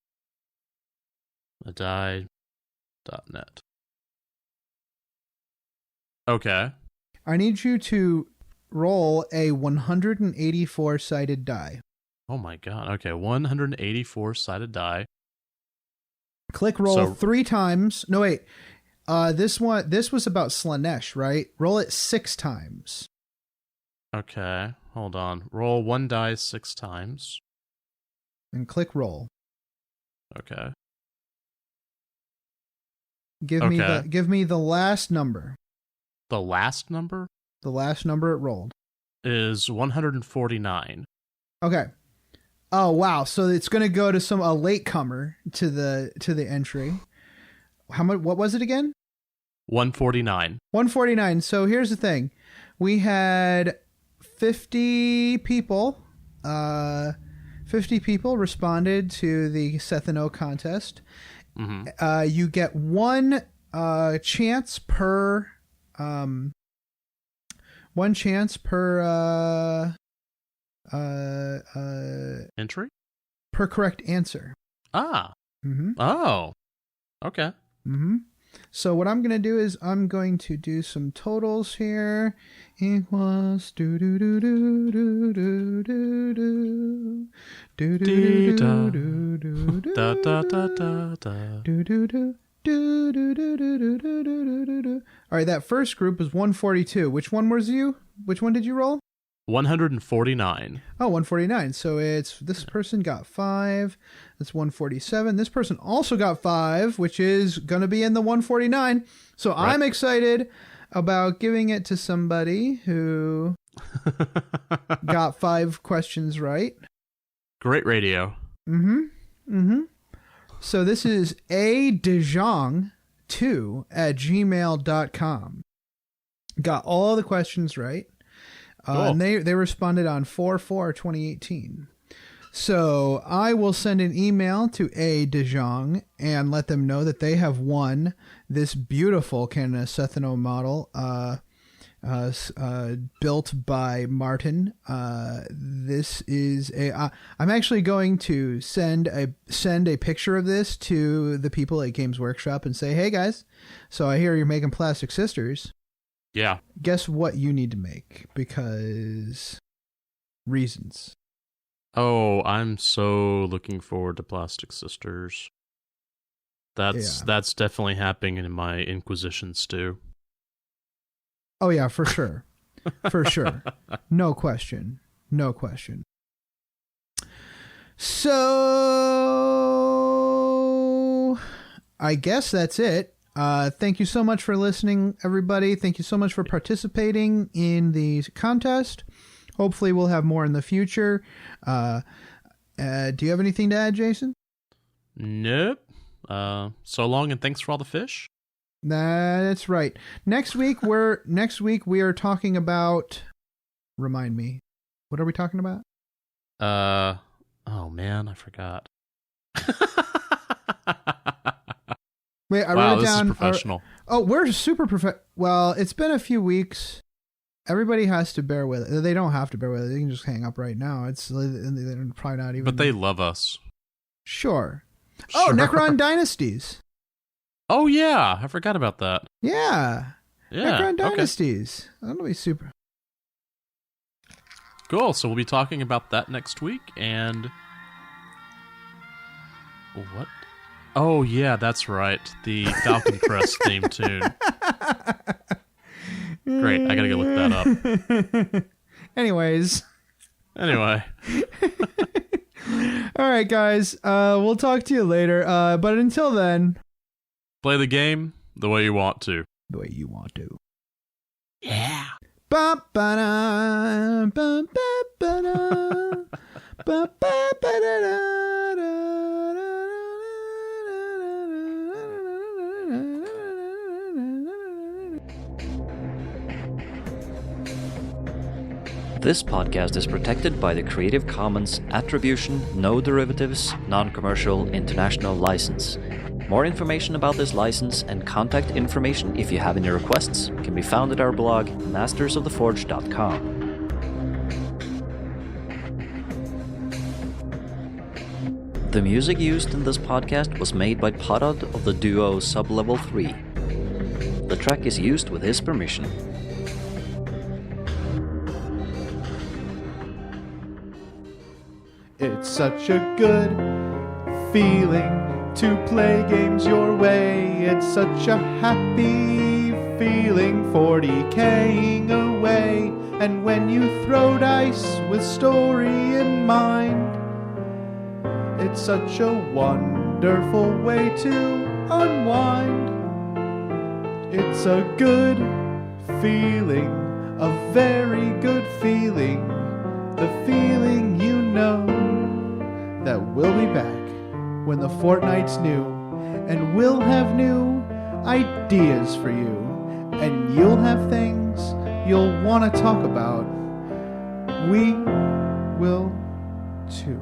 Okay. I need you to roll a 184-sided die. Oh my god. Okay, 184-sided die. Click roll 3 times. No, wait. This was about Slanesh, right? Roll it 6 times. Okay, hold on. Roll 1 die 6 times. And click roll. Okay. Give me the last number. The last number? The last number it rolled is 149. Okay. Oh wow! So it's going to go to a latecomer to the entry. How much? What was it again? 149. 149. So here's the thing: we had 50 people. 50 people responded to the Seth and O contest. Mm-hmm. You get 1 chance per. 1 chance per entry per correct answer. Ah. Mm-hmm. Oh. Okay. Mm-hmm. So what I'm gonna do is I'm going to do some totals here. Equals do do do do do do do do do do do do do da da da da da do do do do All right, that first group was 142. Which one was you? Which one did you roll? 149. Oh, 149. So it's this person got 5. That's 147. This person also got 5, which is going to be in the 149. So right. I'm excited about giving it to somebody who got 5 questions right. Great radio. So this is adejong2@gmail.com. Got all the questions right. Cool. And they responded on 4/4/2018. So I will send an email to adejong and let them know that they have won this beautiful Canada Cethano model built by Martin. This is I'm actually going to send a picture of this to the people at Games Workshop and say, hey guys, so I hear you're making Plastic Sisters. Yeah. Guess what you need to make, because reasons. Oh, I'm so looking forward to Plastic Sisters. That's definitely happening in my Inquisition stew. Oh yeah, for sure. For sure. No question. So I guess that's it. Thank you so much for listening, everybody. Thank you so much for participating in the contest. Hopefully we'll have more in the future. Do you have anything to add, Jason? Nope. So long, and thanks for all the fish. That's right. Next week we are talking about. Remind me. What are we talking about? Oh man, I forgot. Wait, I wrote it down. This is professional. We're super professional. Well, it's been a few weeks. Everybody has to bear with it. They don't have to bear with it. They can just hang up right now. They're probably not even. But they love us. Sure. Oh, Necron Dynasties. Oh yeah, I forgot about that. Yeah. Necron Dynasties. Okay. That'll be super. Cool. So we'll be talking about that next week. And what? Oh yeah, that's right. The Falcon Crest theme tune. Great. I gotta go look that up. Anyway. All right, guys. We'll talk to you later. But until then, play the game the way you want to. The way you want to. Yeah. Ba-ba-da, ba-ba-ba-da, ba-ba-ba-da-da-da. This podcast is protected by the Creative Commons Attribution, No Derivatives, Non-Commercial International License. More information about this license and contact information if you have any requests can be found at our blog, mastersoftheforge.com. The music used in this podcast was made by Podod of the duo Sublevel 3. The track is used with his permission. It's such a good feeling to play games your way. It's such a happy feeling 40K'ing away. And when you throw dice with story in mind, it's such a wonderful way to unwind. It's a good feeling, a very good feeling, the feeling you know that we'll be back when the fortnight's new, and we'll have new ideas for you, and you'll have things you'll want to talk about. We will too.